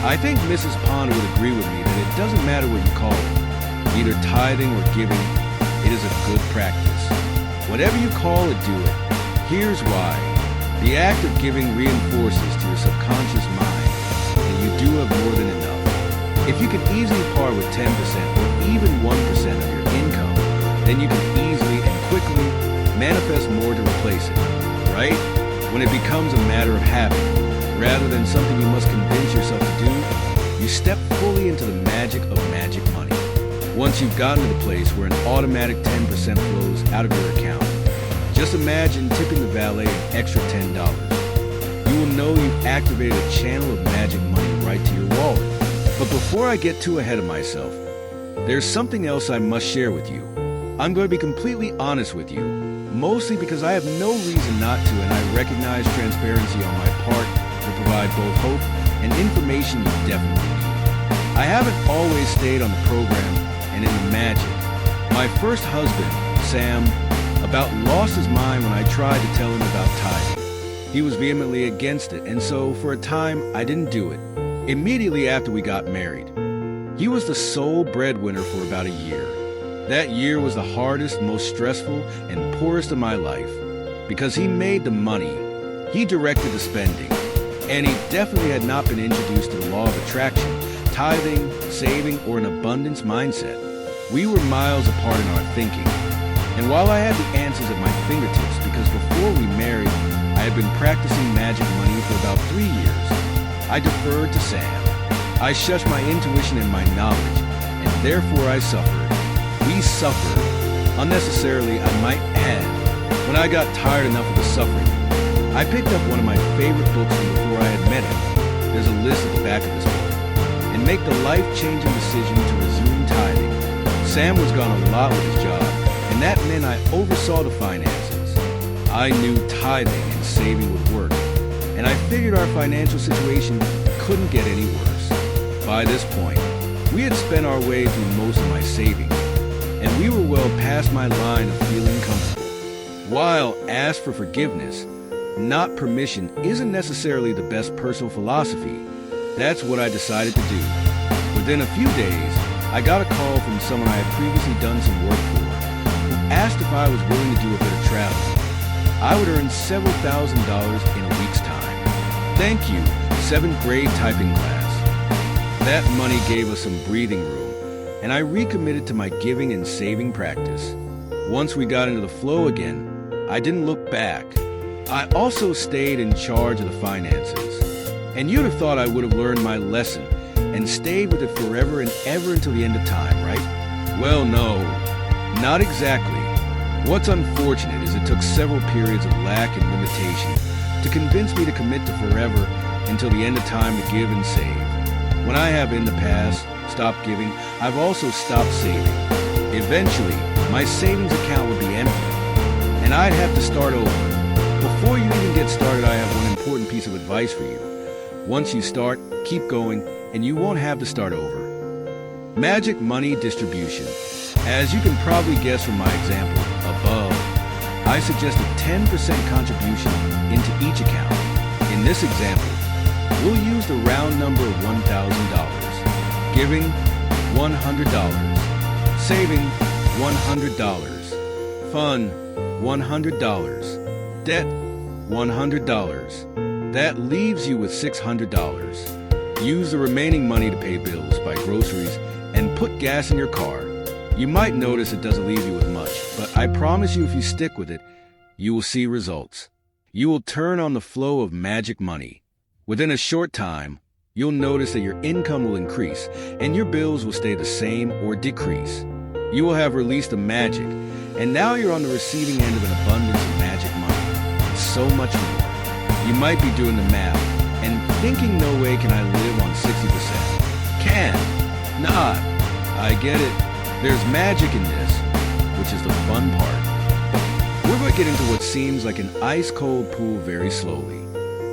I think Mrs. Ponder would agree with me that it doesn't matter what you call it, either tithing or giving, it is a good practice. Whatever you call it, do it. Here's why. The act of giving reinforces to your subconscious mind you do have more than enough. If you can easily part with 10% or even 1% of your income, then you can easily and quickly manifest more to replace it, right? When it becomes a matter of habit, rather than something you must convince yourself to do, you step fully into the magic of magic money. Once you've gotten to the place where an automatic 10% flows out of your account, just imagine tipping the valet an extra $10. You will know you've activated a channel of magic money right to your wallet. But before I get too ahead of myself, there's something else I must share with you. I'm going to be completely honest with you, mostly because I have no reason not to, and I recognize transparency on my part to provide both hope and information you definitely need. I haven't always stayed on the program and in the magic. My first husband, Sam, about lost his mind when I tried to tell him about tithing. He was vehemently against it, and so for a time, I didn't do it. Immediately after we got married, he was the sole breadwinner for about a year. That year was the hardest, most stressful, and poorest of my life. Because he made the money, he directed the spending, and he definitely had not been introduced to the law of attraction, tithing, saving, or an abundance mindset. We were miles apart in our thinking. And while I had the answers at my fingertips, because before we married, I had been practicing magic money for about 3 years, I deferred to Sam. I shushed my intuition and my knowledge, and therefore I suffered. We suffered, unnecessarily I might add. When I got tired enough of the suffering, I picked up one of my favorite books from before I had met him. There's a list at the back of this book. And make the life-changing decision to resume tithing. Sam was gone a lot with his job, and that meant I oversaw the finances. I knew tithing and saving would work, and I figured our financial situation couldn't get any worse. By this point, we had spent our way through most of my savings, and we were well past my line of feeling comfortable. While asked for forgiveness, not permission, isn't necessarily the best personal philosophy, that's what I decided to do. Within a few days, I got a call from someone I had previously done some work for, who asked if I was willing to do a bit of traveling. I would earn several $1,000s in a week's time. Thank you, 7th grade typing class. That money gave us some breathing room, and I recommitted to my giving and saving practice. Once we got into the flow again, I didn't look back. I also stayed in charge of the finances. And you'd have thought I would have learned my lesson and stayed with it forever and ever until the end of time, right? Well, no, not exactly. What's unfortunate is it took several periods of lack and limitation to convince me to commit to forever until the end of time to give and save. When I have in the past stopped giving, I've also stopped saving. Eventually, my savings account would be empty, and I'd have to start over. Before you even get started, I have one important piece of advice for you. Once you start, keep going, and you won't have to start over. Magic money distribution. As you can probably guess from my example above, I suggest a 10% contribution into each account. In this example, we'll use the round number of $1,000, giving $100, saving $100, fun $100, debt $100. That leaves you with $600. Use the remaining money to pay bills, buy groceries, and put gas in your car. You might notice it doesn't leave you with much, but I promise you if you stick with it, you will see results. You will turn on the flow of magic money. Within a short time, you'll notice that your income will increase and your bills will stay the same or decrease. You will have released the magic, and now you're on the receiving end of an abundance of magic money, and so much more. You might be doing the math and thinking, no way can I live on 60%. Can. Not. I get it. There's magic in this, which is the fun part. We're going to get into what seems like an ice-cold pool very slowly.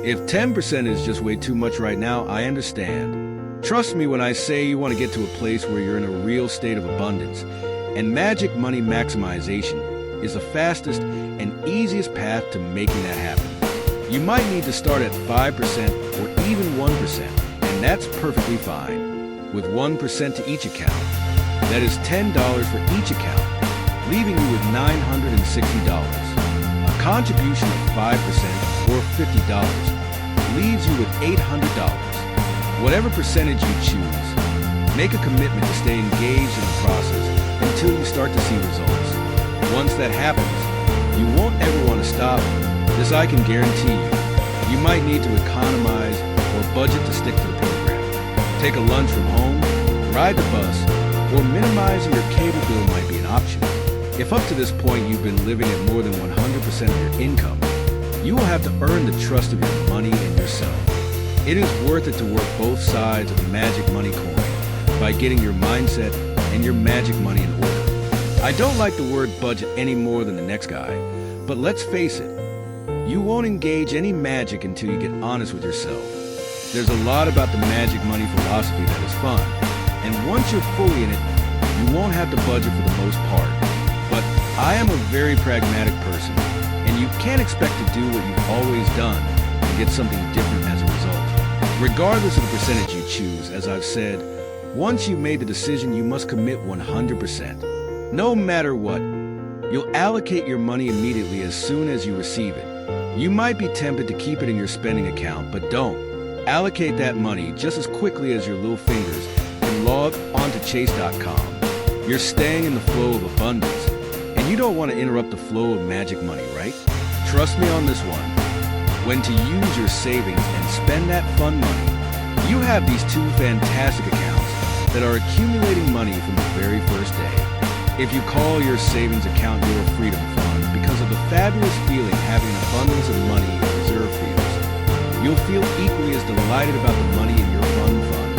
If 10% is just way too much right now, I understand. Trust me when I say you want to get to a place where you're in a real state of abundance, and magic money maximization is the fastest and easiest path to making that happen. You might need to start at 5% or even 1%, and that's perfectly fine. With 1% to each account, that is $10 for each account, leaving you with $960. A contribution of 5% or $50 leaves you with $800. Whatever percentage you choose, make a commitment to stay engaged in the process until you start to see results. Once that happens, you won't ever want to stop. This I can guarantee you. You might need to economize or budget to stick to the program. Take a lunch from home, ride the bus, or minimizing your cable bill might be an option. If up to this point you've been living at more than 100% of your income, you will have to earn the trust of your money and yourself. It is worth it to work both sides of the magic money coin by getting your mindset and your magic money in order. I don't like the word budget any more than the next guy, but let's face it, you won't engage any magic until you get honest with yourself. There's a lot about the magic money philosophy that is fun, and once you're fully in it, you won't have to budget for the most part. But I am a very pragmatic person, and you can't expect to do what you've always done and get something different as a result. Regardless of the percentage you choose, as I've said, once you've made the decision, you must commit 100%. No matter what, you'll allocate your money immediately as soon as you receive it. You might be tempted to keep it in your spending account, but don't. Allocate that money just as quickly as your little fingers can log onto chase.com. You're staying in the flow of abundance, and you don't want to interrupt the flow of magic money, right? Trust me on this one. When to use your savings and spend that fun money. You have these two fantastic accounts that are accumulating money from the very first day. If you call your savings account your freedom fund because of the fabulous feeling having an abundance of money in reserve feels, you'll feel equally as delighted about the money in your fun fund.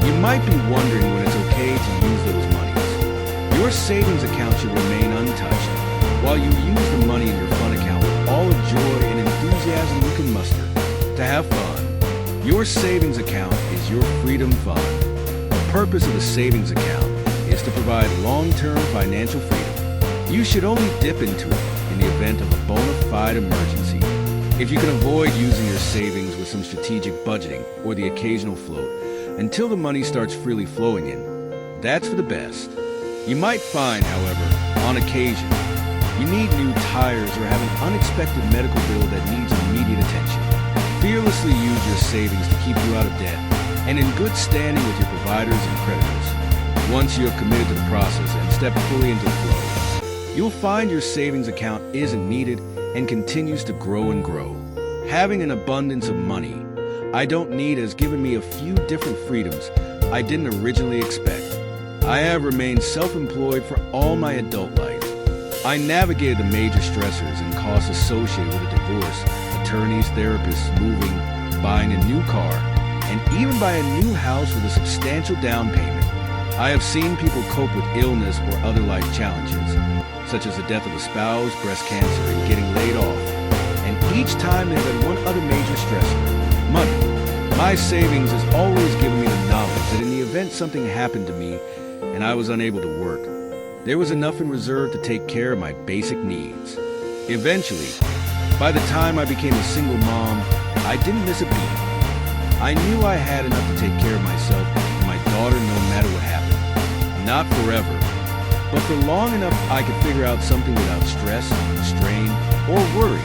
You might be wondering when it's okay to use those monies. Your savings account should remain untouched while you use the money in your fun account with all the joy and enthusiasm you can muster to have fun. Your savings account is your freedom fund. The purpose of the savings account is to provide long-term financial freedom. You should only dip into it in the event of a bona fide emergency. If you can avoid using your savings with some strategic budgeting or the occasional float until the money starts freely flowing in, that's for the best. You might find, however, on occasion, you need new tires or have an unexpected medical bill that needs immediate attention. Fearlessly use your savings to keep you out of debt and in good standing with your providers and creditors. Once you have committed to the process and stepped fully into the flow, you'll find your savings account isn't needed and continues to grow and grow. Having an abundance of money I don't need has given me a few different freedoms I didn't originally expect. I have remained self-employed for all my adult life. I navigated the major stressors and costs associated with a divorce, attorneys, therapists, moving, buying a new car, and even buy a new house with a substantial down payment. I have seen people cope with illness or other life challenges, such as the death of a spouse, breast cancer, and getting laid off, and each time there's been one other major stressor: money. My savings has always given me the knowledge that in the event something happened to me and I was unable to work, there was enough in reserve to take care of my basic needs. Eventually, by the time I became a single mom, I didn't miss a beat. I knew I had enough to take care of myself and my daughter no matter what happened. Not forever, but for long enough I could figure out something without stress, strain, or worry,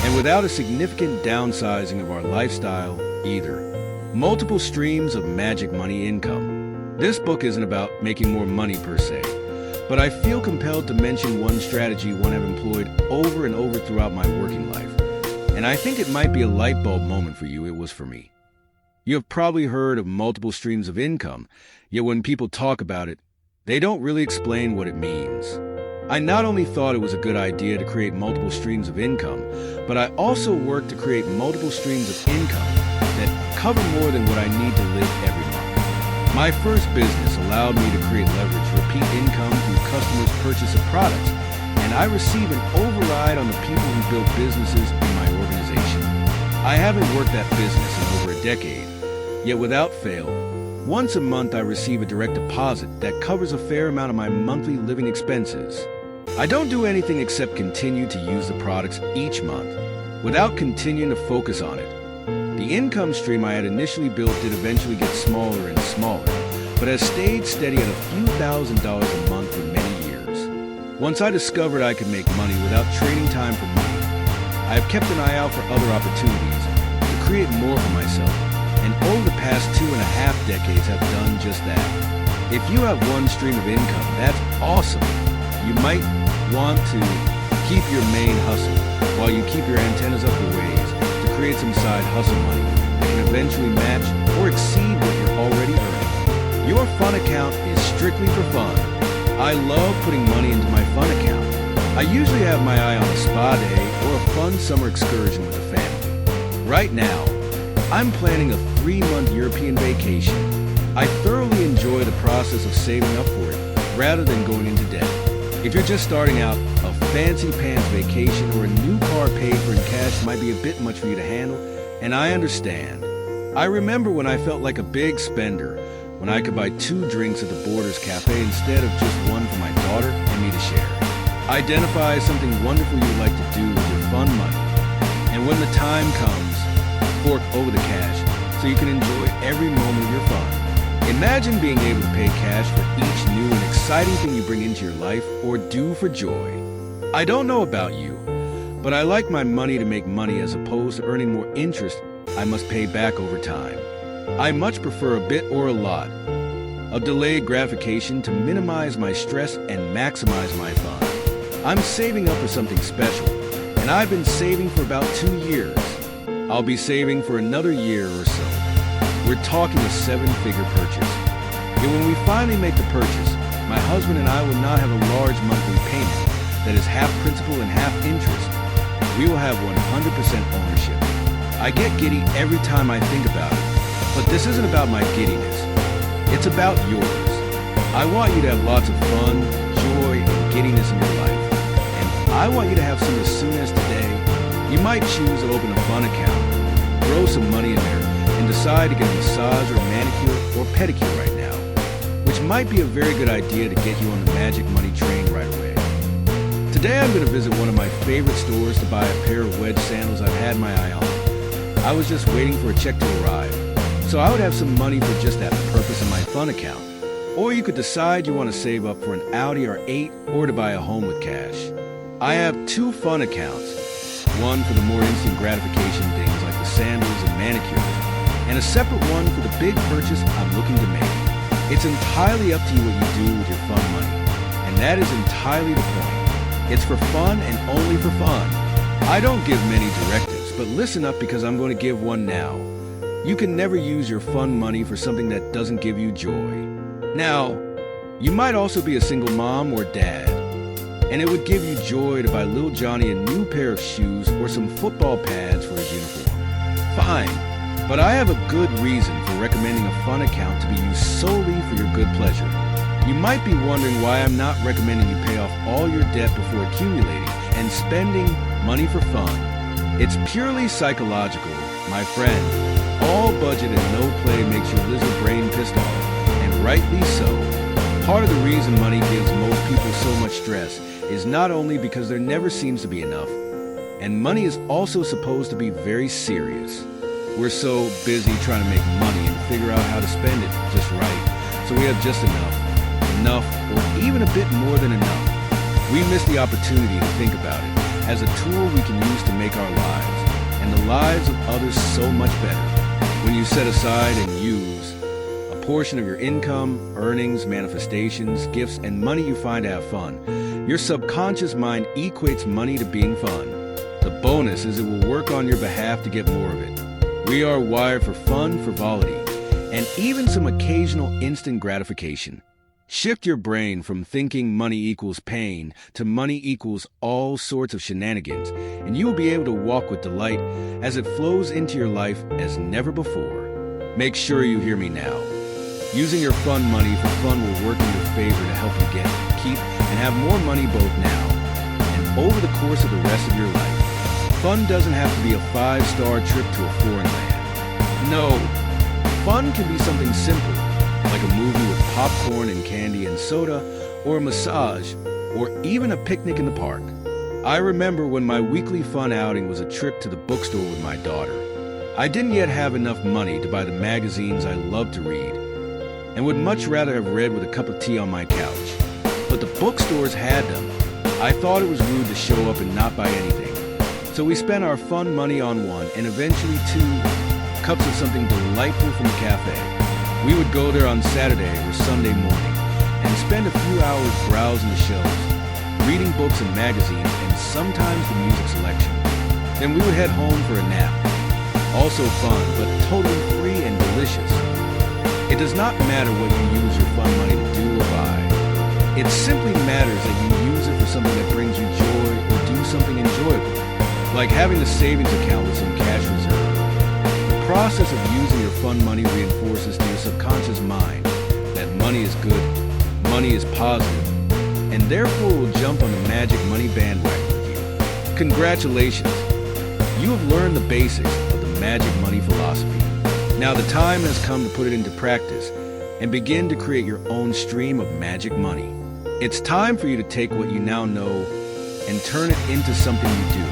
and without a significant downsizing of our lifestyle either. Multiple streams of magic money income. This book isn't about making more money per se, but I feel compelled to mention one strategy one I've employed over and over throughout my working life. And I think it might be a light bulb moment for you. It was for me. You have probably heard of multiple streams of income, yet when people talk about it, they don't really explain what it means. I not only thought it was a good idea to create multiple streams of income, but I also worked to create multiple streams of income that cover more than what I need to live every month. My first business allowed me to create leverage, repeat income through customers' purchase of products, and I receive an override on the people who build businesses in my organization. I haven't worked that business in over a decade, yet without fail, once a month I receive a direct deposit that covers a fair amount of my monthly living expenses. I don't do anything except continue to use the products each month, without continuing to focus on it. The income stream I had initially built did eventually get smaller and smaller, but has stayed steady at a few $1,000s a month for many years. Once I discovered I could make money without trading time for money, I have kept an eye out for other opportunities to create more for myself, and over the past 2.5 decades have done just that. If you have one stream of income, that's awesome. You might want to keep your main hustle while you keep your antennas up for ways to create some side hustle money that can eventually match or exceed what you're already earning. Your fun account is strictly for fun. I love putting money into my fun account. I usually have my eye on a spa day or a fun summer excursion with the family. Right now, I'm planning a 3-month European vacation. I thoroughly enjoy the process of saving up for it rather than going into debt. If you're just starting out, a fancy pants vacation or a new car paid for in cash might be a bit much for you to handle, and I understand. I remember when I felt like a big spender, when I could buy 2 drinks at the Borders Cafe instead of just one for my daughter and me to share. Identify something wonderful you would like to do with your fun money, and when the time comes, fork over the cash so you can enjoy every moment of your fun. Imagine being able to pay cash for each new and exciting thing you bring into your life or do for joy. I don't know about you, but I like my money to make money as opposed to earning more interest I must pay back over time. I much prefer a bit or a lot of delayed gratification to minimize my stress and maximize my fun. I'm saving up for something special, and I've been saving for about 2 years. I'll be saving for another year or so. We're talking a 7-figure purchase. Yet when we finally make the purchase, my husband and I will not have a large monthly payment that is half principal and half interest. We will have 100% ownership. I get giddy every time I think about it, but this isn't about my giddiness. It's about yours. I want you to have lots of fun, joy, and giddiness in your life. And I want you to have some as soon as today. You might choose to open a fun account, throw some money in there, and decide to get a massage or manicure or pedicure right now, which might be a very good idea to get you on the magic money train right away. Today I'm going to visit one of my favorite stores to buy a pair of wedge sandals I've had my eye on. I was just waiting for a check to arrive, so I would have some money for just that purpose in my fun account. Or you could decide you want to save up for an Audi R8 or to buy a home with cash. I have 2 fun accounts, one for the more instant gratification things like the sandals and manicures, and a separate one for the big purchase I'm looking to make. It's entirely up to you what you do with your fun money, and that is entirely the point. It's for fun and only for fun. I don't give many directives, but listen up because I'm going to give one now. You can never use your fun money for something that doesn't give you joy. Now, you might also be a single mom or dad, and it would give you joy to buy little Johnny a new pair of shoes or some football pads for his uniform. Fine, but I have a good reason for recommending a fun account to be used solely for your good pleasure. You might be wondering why I'm not recommending you pay off all your debt before accumulating and spending money for fun. It's purely psychological, my friend. All budget and no play makes your lizard brain pissed off, and rightly so. Part of the reason money gives most people so much stress is not only because there never seems to be enough, and money is also supposed to be very serious. We're so busy trying to make money and figure out how to spend it just right, so we have just enough, or even a bit more than enough. We miss the opportunity to think about it as a tool we can use to make our lives, and the lives of others, so much better. When you set aside and use a portion of your income, earnings, manifestations, gifts, and money you find to have fun, your subconscious mind equates money to being fun. The bonus is it will work on your behalf to get more of it. We are wired for fun, frivolity, and even some occasional instant gratification. Shift your brain from thinking money equals pain to money equals all sorts of shenanigans, and you will be able to walk with delight as it flows into your life as never before. Make sure you hear me now. Using your fun money for fun will work in your favor to help you get, keep, and have more money both now and over the course of the rest of your life. Fun doesn't have to be a 5-star trip to a foreign land. No, fun can be something simple, like a movie with popcorn and candy and soda, or a massage, or even a picnic in the park. I remember when my weekly fun outing was a trip to the bookstore with my daughter. I didn't yet have enough money to buy the magazines I loved to read, and would much rather have read with a cup of tea on my couch. But the bookstores had them. I thought it was rude to show up and not buy anything. So we spent our fun money on one, and eventually 2 cups of something delightful from the cafe. We would go there on Saturday or Sunday morning and spend a few hours browsing the shelves, reading books and magazines, and sometimes the music selection. Then we would head home for a nap. Also fun, but totally free and delicious. It does not matter what you use your fun money to do or buy. It simply matters that you use it for something that brings you joy or do something enjoyable, like having a savings account with some cash reserve. The process of using your fun money reinforces to your subconscious mind that money is good, money is positive, and therefore will jump on the magic money bandwagon with you. Congratulations! You have learned the basics of the magic money philosophy. Now the time has come to put it into practice and begin to create your own stream of magic money. It's time for you to take what you now know and turn it into something you do.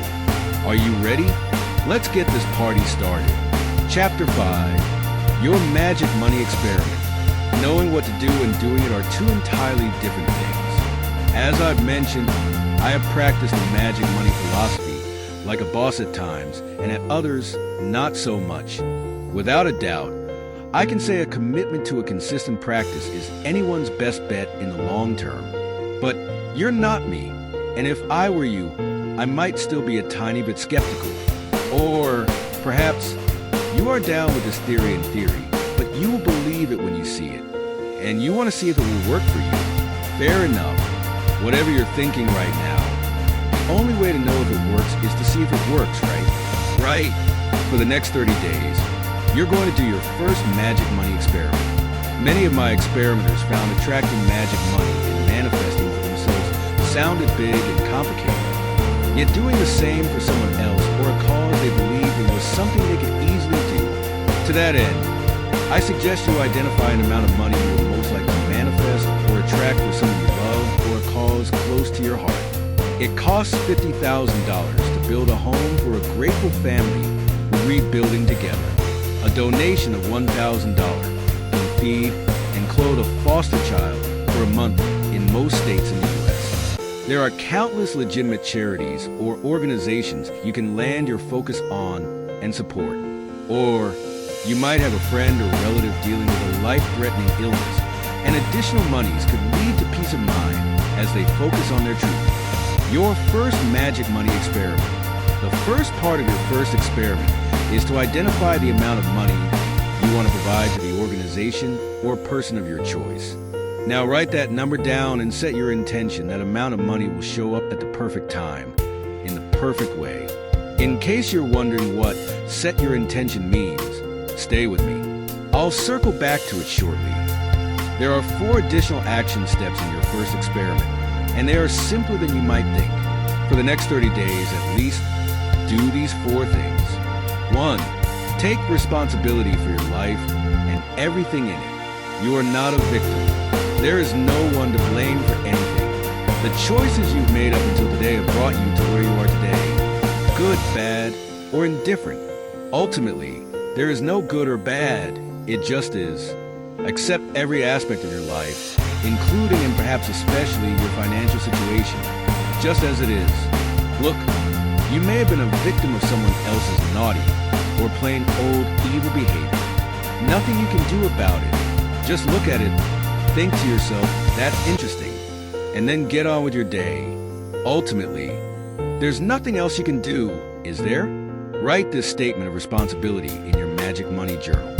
Are you ready? Let's get this party started. Chapter 5, Your Magic Money Experiment. Knowing what to do and doing it are 2 entirely different things. As I've mentioned, I have practiced the magic money philosophy like a boss at times, and at others, not so much. Without a doubt, I can say a commitment to a consistent practice is anyone's best bet in the long term. But you're not me, and if I were you, I might still be a tiny bit skeptical. Or perhaps you are down with this theory in theory, but you will believe it when you see it. And you want to see if it will work for you. Fair enough. Whatever you're thinking right now, the only way to know if it works is to see if it works, right? Right. For the next 30 days, you're going to do your first magic money experiment. Many of my experimenters found attracting magic money and manifesting for themselves sounded big and complicated. Yet doing the same for someone else or a cause they believed in was something they could easily do. To that end, I suggest you identify an amount of money you will most likely manifest or attract for someone you love or a cause close to your heart. It costs $50,000 to build a home for a grateful family who read Building Together. A donation of $1,000 can feed and clothe a foster child for a month in most states in the U.S. There are countless legitimate charities or organizations you can land your focus on and support. Or you might have a friend or relative dealing with a life-threatening illness, and additional monies could lead to peace of mind as they focus on their treatment. Your first magic money experiment. The first part of your first experiment is to identify the amount of money you want to provide to the organization or person of your choice. Now write that number down and set your intention that amount of money will show up at the perfect time, in the perfect way. In case you're wondering what set your intention means, stay with me. I'll circle back to it shortly. There are 4 additional action steps in your first experiment, and they are simpler than you might think. For the next 30 days at least, do these 4 things. 1. Take responsibility for your life and everything in it. You are not a victim. There is no one to blame for anything. The choices you've made up until today have brought you to where you are today. Good, bad, or indifferent. Ultimately, there is no good or bad. It just is. Accept every aspect of your life, including and perhaps especially your financial situation, just as it is. Look, you may have been a victim of someone else's naughty or plain old evil behavior. Nothing you can do about it. Just look at it, think to yourself, that's interesting, and then get on with your day. Ultimately, there's nothing else you can do, is there? Write this statement of responsibility in your Magic Money Journal.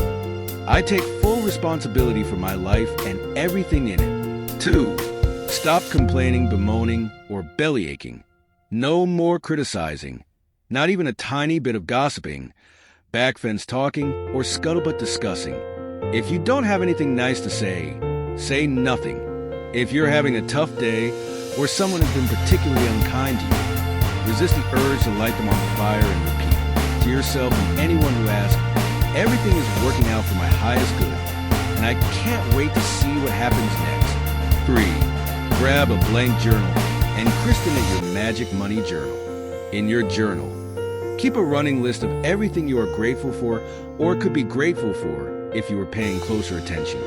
I take full responsibility for my life and everything in it. 2. Stop complaining, bemoaning, or bellyaching. No more criticizing. Not even a tiny bit of gossiping, backfence talking, or scuttlebutt discussing. If you don't have anything nice to say nothing. If you're having a tough day, or someone has been particularly unkind to you, resist the urge to light them on fire and repeat to yourself and anyone who asks, everything is working out for my highest good, and I can't wait to see what happens next. 3. Grab a blank journal and christen it your Magic Money Journal. In your journal, keep a running list of everything you are grateful for or could be grateful for if you were paying closer attention.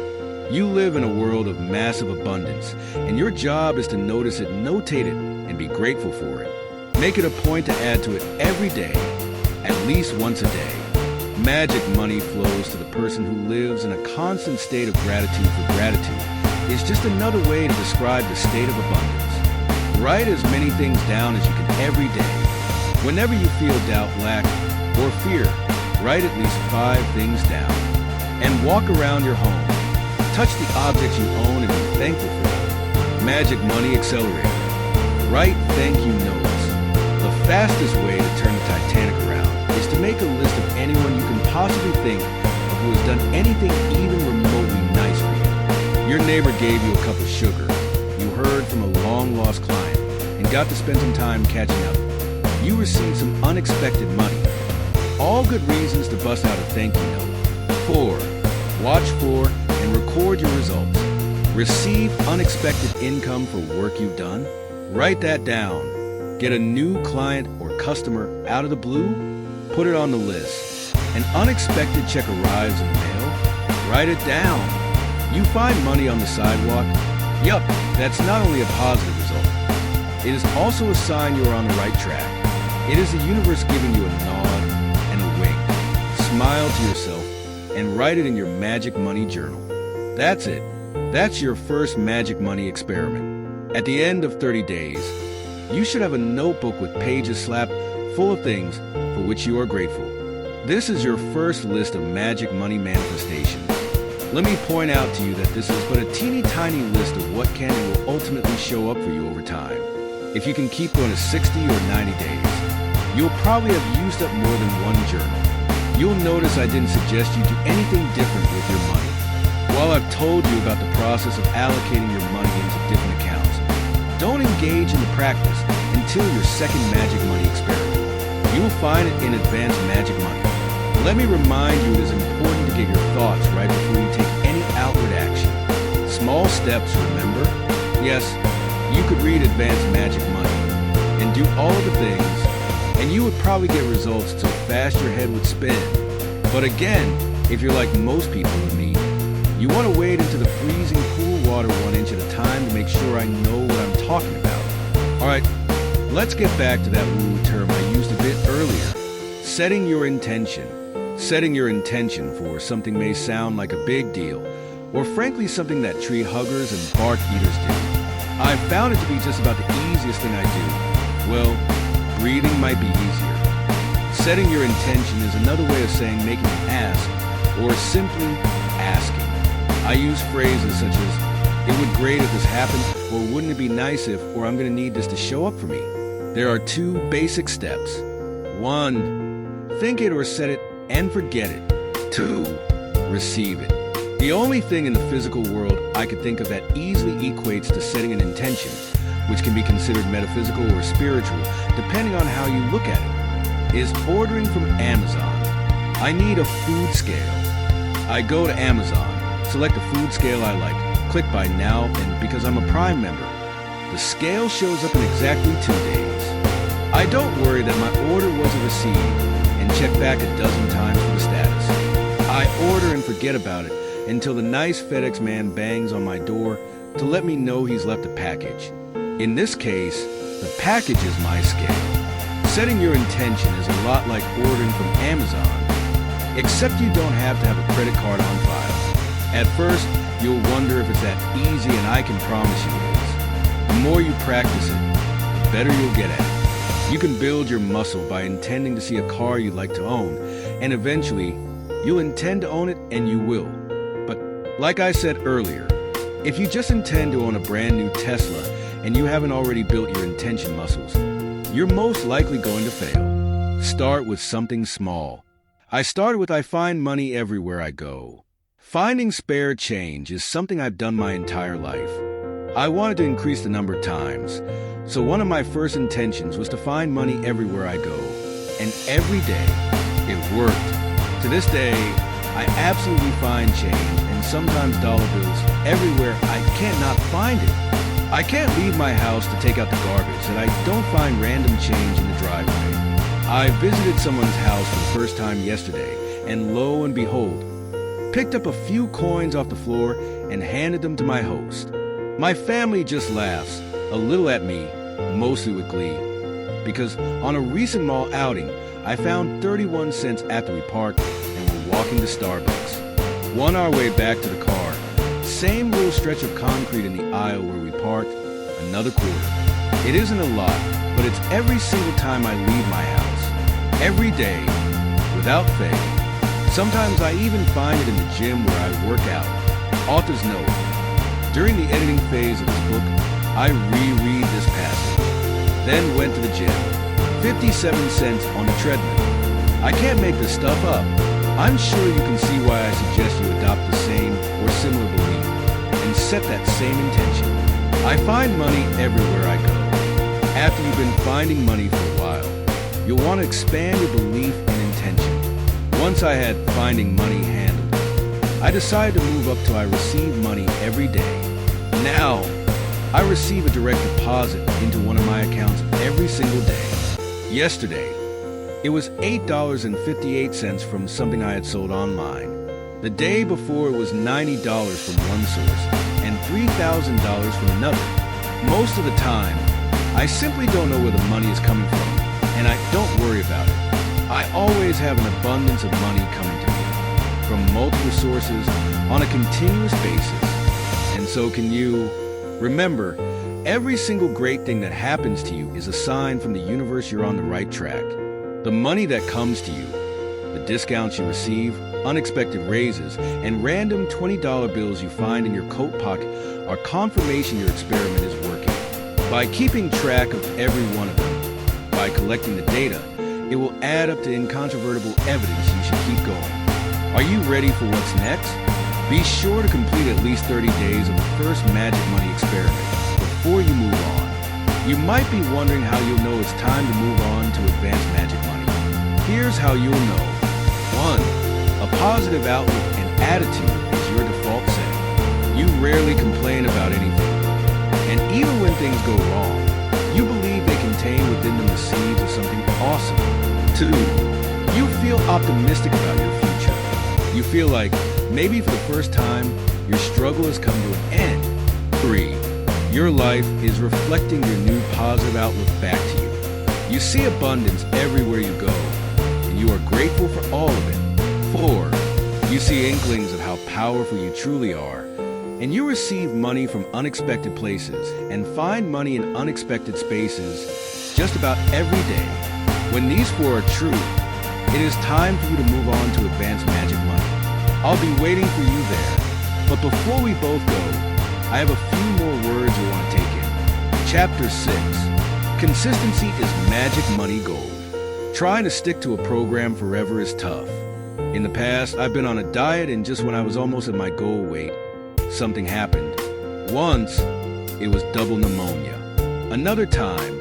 You live in a world of massive abundance, and your job is to notice it, notate it, and be grateful for it. Make it a point to add to it every day, at least once a day. Magic money flows to the person who lives in a constant state of gratitude for gratitude. It's just another way to describe the state of abundance. Write as many things down as you can every day. Whenever you feel doubt, lack, or fear, write at least 5 things down. And walk around your home. Touch the objects you own and be thankful for them. Magic Money Accelerator. Write thank you notes. The fastest way to turn the Titanic around is to make a list of anyone you can possibly think of who has done anything even remotely nice for you. Your neighbor gave you a cup of sugar. You heard from a long-lost client and got to spend some time catching up. You received some unexpected money. All good reasons to bust out a thank you note. 4. Watch for and record your results. Receive unexpected income for work you've done. Write that down. Get a new client or customer out of the blue. Put it on the list. An unexpected check arrives in the mail. Write it down. You find money on the sidewalk. Yup, that's not only a positive result. It is also a sign you are on the right track. It is the universe giving you a nod and a wink. Smile to yourself and write it in your Magic Money Journal. That's it. That's your first Magic Money experiment. At the end of 30 days, you should have a notebook with pages slapped full of things for which you are grateful. This is your first list of Magic Money manifestations. Let me point out to you that this is but a teeny tiny list of what can and will ultimately show up for you over time. If you can keep going to 60 or 90 days, you'll probably have used up more than one journal. You'll notice I didn't suggest you do anything different with your money. While I've told you about the process of allocating your money into different accounts, don't engage in the practice until your second Magic Money experiment. You will find it in Advanced Magic Money. Let me remind you it is important to get your thoughts right before you take any outward action. Small steps, remember? Yes, you could read Advanced Magic Money and do all of the things, and you would probably get results so fast your head would spin. But again, if you're like most people with me, you want to wade into the freezing cool water 1 inch at a time to make sure I know what I'm talking about. Alright, let's get back to that woo term I used a bit earlier. Setting your intention. Setting your intention for something may sound like a big deal, or frankly something that tree huggers and bark eaters do. I've found it to be just about the easiest thing I do. Well, breathing might be easier. Setting your intention is another way of saying making an ask, or simply asking. I use phrases such as, it would great if this happened, or wouldn't it be nice if, or I'm going to need this to show up for me. There are 2 basic steps. 1. Think it or set it and forget it. 2. Receive it. The only thing in the physical world I could think of that easily equates to setting an intention, which can be considered metaphysical or spiritual, depending on how you look at it. is ordering from Amazon. I need a food scale. I go to Amazon, select a food scale I like, click Buy Now, and because I'm a Prime member, the scale shows up in exactly 2 days. I don't worry that my order wasn't received and check back a dozen times for the status. I order and forget about it until the nice FedEx man bangs on my door to let me know he's left a package. In this case, the package is my scale. Setting your intention is a lot like ordering from Amazon, except you don't have to have a credit card on file. At first, you'll wonder if it's that easy, and I can promise you it is. The more you practice it, the better you'll get at it. You can build your muscle by intending to see a car you'd like to own, and eventually, you'll intend to own it, and you will. But like I said earlier, if you just intend to own a brand new Tesla and you haven't already built your intention muscles, you're most likely going to fail. Start with something small. I started with I find money everywhere I go. Finding spare change is something I've done my entire life. I wanted to increase the number of times, so one of my first intentions was to find money everywhere I go. And every day, it worked. To this day, I absolutely find change, and sometimes dollar bills, everywhere I can't not find it. I can't leave my house to take out the garbage that I don't find random change in the driveway. I visited someone's house for the first time yesterday, and lo and behold, picked up a few coins off the floor and handed them to my host. My family just laughs a little at me, mostly with glee, because on a recent mall outing, I found 31 cents after we parked and were walking to Starbucks. On our way back to the car, same little stretch of concrete in the aisle where we parked, another quarter. It isn't a lot, but it's every single time I leave my house. Every day, without fail. Sometimes I even find it in the gym where I work out. Author's note: during the editing phase of this book, I reread this passage, then went to the gym. 57 cents on the treadmill. I can't make this stuff up. I'm sure you can see why I suggest you adopt the same or similar belief and set that same intention. I find money everywhere I go. After you've been finding money for a while, you'll want to expand your belief and intention. Once I had finding money handled, I decided to move up till I receive money every day. Now, I receive a direct deposit into one of my accounts every single day. Yesterday, it was $8.58 from something I had sold online. The day before, it was $90 from one source and $3,000 from another. Most of the time, I simply don't know where the money is coming from, and I don't worry about it. I always have an abundance of money coming to me from multiple sources on a continuous basis, and so can you. Remember, every single great thing that happens to you is a sign from the universe you're on the right track. The money that comes to you, the discounts you receive, unexpected raises, and random $20 bills you find in your coat pocket are confirmation your experiment is working. By keeping track of every one of them, by collecting the data, it will add up to incontrovertible evidence you should keep going. Are you ready for what's next? Be sure to complete at least 30 days of the first Magic Money experiment before you move on. You might be wondering how you'll know it's time to move on to advanced Magic Money. Here's how you'll know. 1. A positive outlook and attitude is your default setting. You rarely complain about anything. And even when things go wrong, you believe they contain within them the seeds of something awesome. 2. You feel optimistic about your future. You feel like maybe for the first time, your struggle has come to an end. 3. Your life is reflecting your new positive outlook back to you. You see abundance everywhere you go, and you are grateful for all of it. 4. You see inklings of how powerful you truly are, and you receive money from unexpected places and find money in unexpected spaces just about every day. When these 4 are true, it is time for you to move on to advanced Magic Money. I'll be waiting for you there. But before we both go, I have a few more words we want to take in. Chapter 6. Consistency is magic money gold. Trying to stick to a program forever is tough. In the past, I've been on a diet, and just when I was almost at my goal weight, something happened. Once, it was double pneumonia. Another time,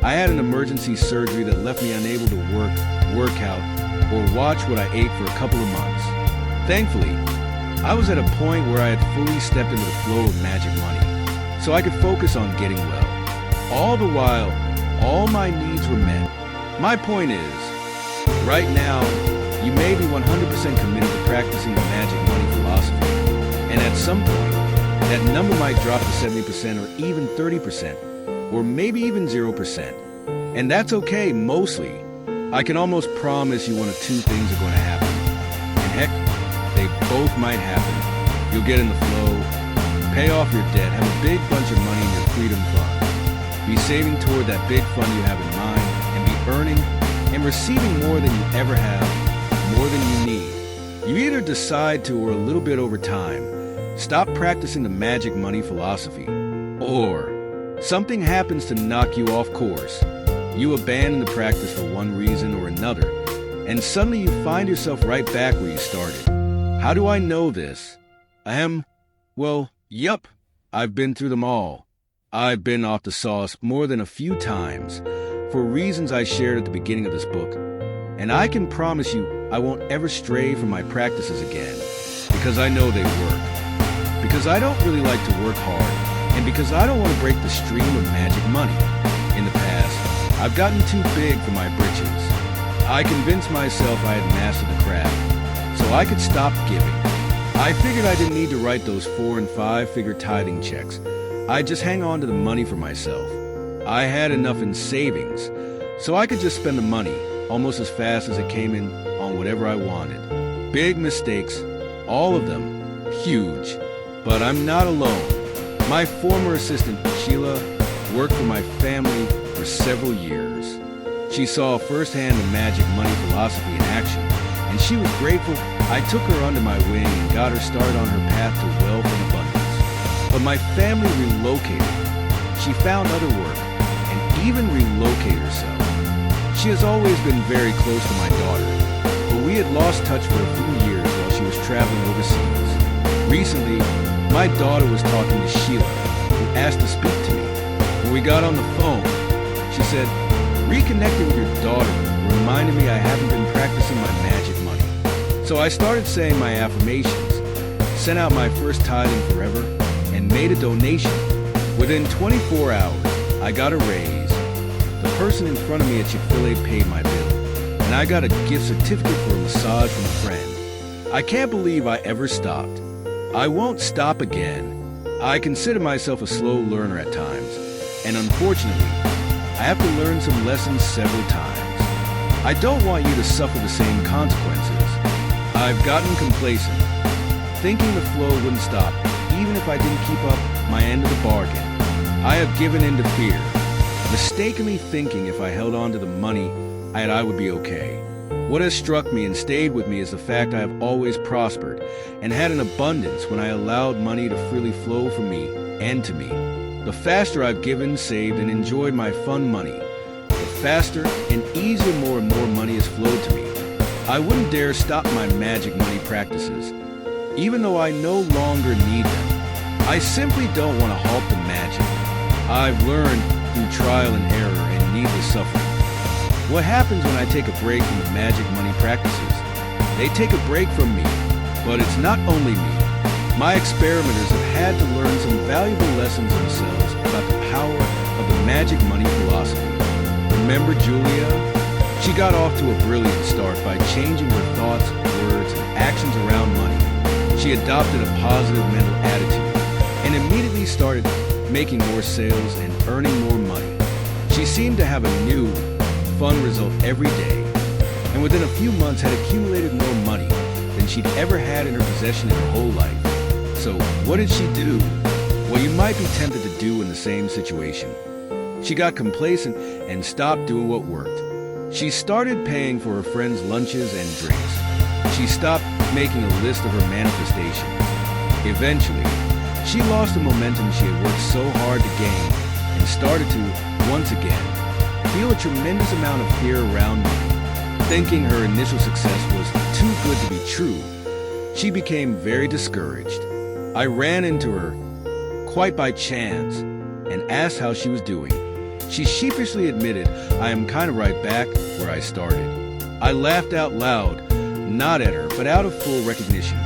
I had an emergency surgery that left me unable to work out, or watch what I ate for a couple of months. Thankfully, I was at a point where I had fully stepped into the flow of magic money, so I could focus on getting well. All the while, all my needs were met. My point is, right now, you may be 100% committed to practicing the magic money philosophy, and at some point, that number might drop to 70% or even 30%, or maybe even 0%. And that's okay, mostly. I can almost promise you one of two things are going to happen. And heck, they both might happen. You'll get in the flow, pay off your debt, have a big bunch of money in your freedom fund, be saving toward that big fund you have in mind, and be earning and receiving more than you ever have, more than you need. You either decide to, or a little bit over time, stop practicing the magic money philosophy, or something happens to knock you off course. You abandon the practice for one reason or another, and suddenly you find yourself right back where you started. How do I know this? Yup, I've been through them all. I've been off the sauce more than a few times, for reasons I shared at the beginning of this book. And I can promise you I won't ever stray from my practices again, because I know they work. Because I don't really like to work hard, and because I don't want to break the stream of magic money. In the past, I've gotten too big for my britches. I convinced myself I had mastered the craft, so I could stop giving. I figured I didn't need to write those 4- and 5-figure tithing checks. I'd just hang on to the money for myself. I had enough in savings, so I could just spend the money almost as fast as it came in on whatever I wanted. Big mistakes, all of them, huge. But I'm not alone. My former assistant, Sheila, worked for my family for several years. She saw firsthand the magic money philosophy in action, and she was grateful I took her under my wing and got her started on her path to wealth and abundance. But my family relocated. She found other work and even relocated herself. She has always been very close to my daughter, but we had lost touch for a few years while she was traveling overseas. Recently, my daughter was talking to Sheila, who asked to speak to me. When we got on the phone, she said, "Reconnecting with your daughter reminded me I haven't been practicing my magic money." So I started saying my affirmations, sent out my first tithing forever, and made a donation. Within 24 hours, I got a raise. The person in front of me at Chick-fil-A paid my bill, and I got a gift certificate for a massage from a friend. I can't believe I ever stopped. I won't stop again. I consider myself a slow learner at times, and unfortunately, I have to learn some lessons several times. I don't want you to suffer the same consequences. I've gotten complacent, thinking the flow wouldn't stop, even if I didn't keep up my end of the bargain. I have given in to fear, mistakenly thinking if I held on to the money, I would be okay. What has struck me and stayed with me is the fact I have always prospered and had an abundance when I allowed money to freely flow from me and to me. The faster I've given, saved, and enjoyed my fun money, the faster and easier more and more money has flowed to me. I wouldn't dare stop my magic money practices, even though I no longer need them. I simply don't want to halt the magic. I've learned through trial and error and needless suffering. What happens when I take a break from the magic money practices? They take a break from me, but it's not only me. My experimenters have had to learn some valuable lessons themselves about the power of the magic money philosophy. Remember Julia? She got off to a brilliant start by changing her thoughts, words, and actions around money. She adopted a positive mental attitude and immediately started making more sales and earning more money. She seemed to have a new, fun result every day, and within a few months had accumulated more money than she'd ever had in her possession in her whole life. So what did she do? Well, you might be tempted to do in the same situation. She got complacent and stopped doing what worked. She started paying for her friends' lunches and drinks. She stopped making a list of her manifestations. Eventually, she lost the momentum she had worked so hard to gain and started to, once again, feel a tremendous amount of fear around money. Thinking her initial success was too good to be true, she became very discouraged. I ran into her quite by chance and asked how she was doing. She sheepishly admitted, "I am kind of right back where I started." I laughed out loud, not at her, but out of full recognition.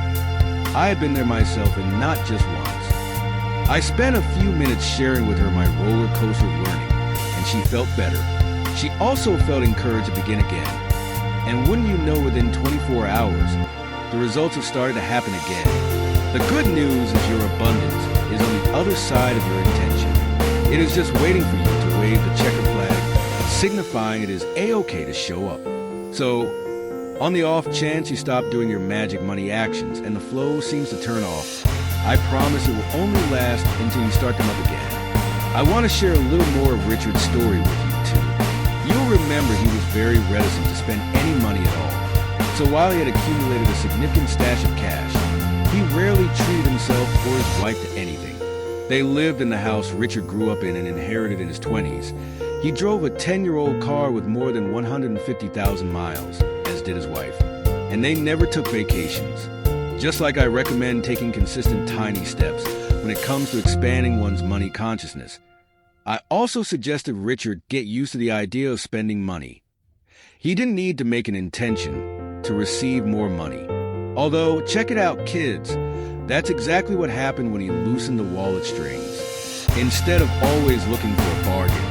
I had been there myself, and not just once. I spent a few minutes sharing with her my roller coaster learning, and she felt better. She also felt encouraged to begin again. And wouldn't you know, within 24 hours, the results have started to happen again. The good news is your abundance is on the other side of your intention. It is just waiting for you to wave the checker flag, signifying it is A-okay to show up. So, on the off chance you stop doing your magic money actions and the flow seems to turn off, I promise it will only last until you start them up again. I want to share a little more of Richard's story with you too. You'll remember he was very reticent to spend any money at all. So while he had accumulated a significant stash of cash, he rarely treated himself or his wife to anything. They lived in the house Richard grew up in and inherited in his 20s. He drove a 10-year-old car with more than 150,000 miles, as did his wife. And they never took vacations. Just like I recommend taking consistent tiny steps when it comes to expanding one's money consciousness, I also suggested Richard get used to the idea of spending money. He didn't need to make an intention to receive more money. Although, check it out, kids. That's exactly what happened when he loosened the wallet strings. Instead of always looking for a bargain,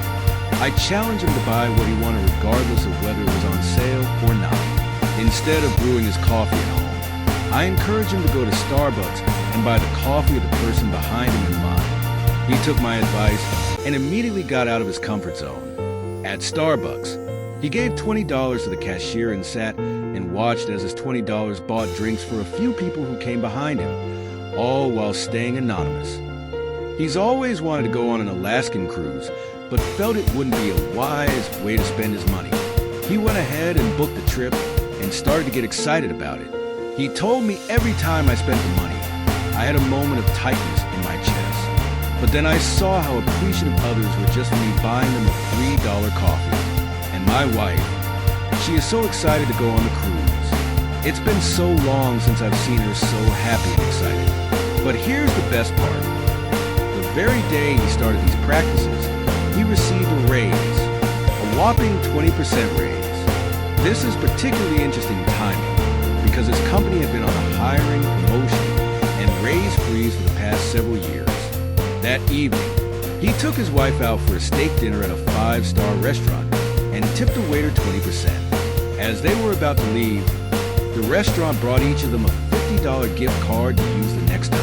I challenged him to buy what he wanted regardless of whether it was on sale or not. Instead of brewing his coffee at home, I encouraged him to go to Starbucks and buy the coffee of the person behind him in line. He took my advice and immediately got out of his comfort zone. At Starbucks, he gave $20 to the cashier and sat and watched as his $20 bought drinks for a few people who came behind him, all while staying anonymous. He's always wanted to go on an Alaskan cruise, but felt it wouldn't be a wise way to spend his money. He went ahead and booked the trip and started to get excited about it. He told me every time I spent the money, I had a moment of tightness in my chest. But then I saw how appreciative others were just for me buying them a $3 coffee. And my wife, she is so excited to go on the cruise. It's been so long since I've seen her so happy and excited. But here's the best part. The very day he started these practices, he received a raise, a whopping 20% raise. This is particularly interesting timing because his company had been on a hiring, promotion, and raise freeze for the past several years. That evening, he took his wife out for a steak dinner at a 5-star restaurant and tipped the waiter 20%. As they were about to leave, the restaurant brought each of them a $50 gift card to use the next time.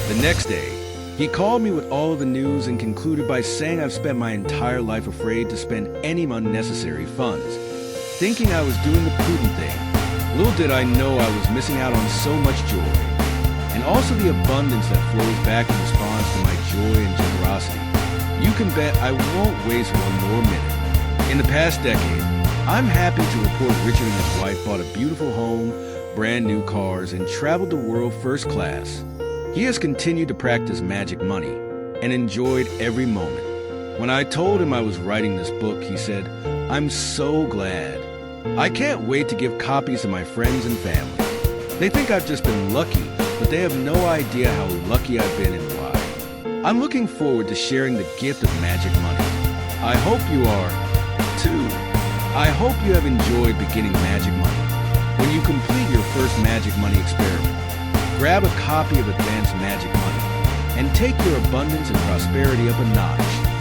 The next day, he called me with all of the news and concluded by saying I've spent my entire life afraid to spend any unnecessary funds, thinking I was doing the prudent thing. Little did I know I was missing out on so much joy, and also the abundance that flows back in response to my joy and generosity. You can bet I won't waste one more minute. In the past decade, I'm happy to report Richard and his wife bought a beautiful home, brand new cars, and traveled the world first class. He has continued to practice magic money and enjoyed every moment. When I told him I was writing this book, he said, "I'm so glad. I can't wait to give copies to my friends and family. They think I've just been lucky, but they have no idea how lucky I've been and why. I'm looking forward to sharing the gift of magic money. I hope you are, too. I hope you have enjoyed beginning magic money. When you complete your first magic money experiment, grab a copy of Advanced Magic Money and take your abundance and prosperity up a notch.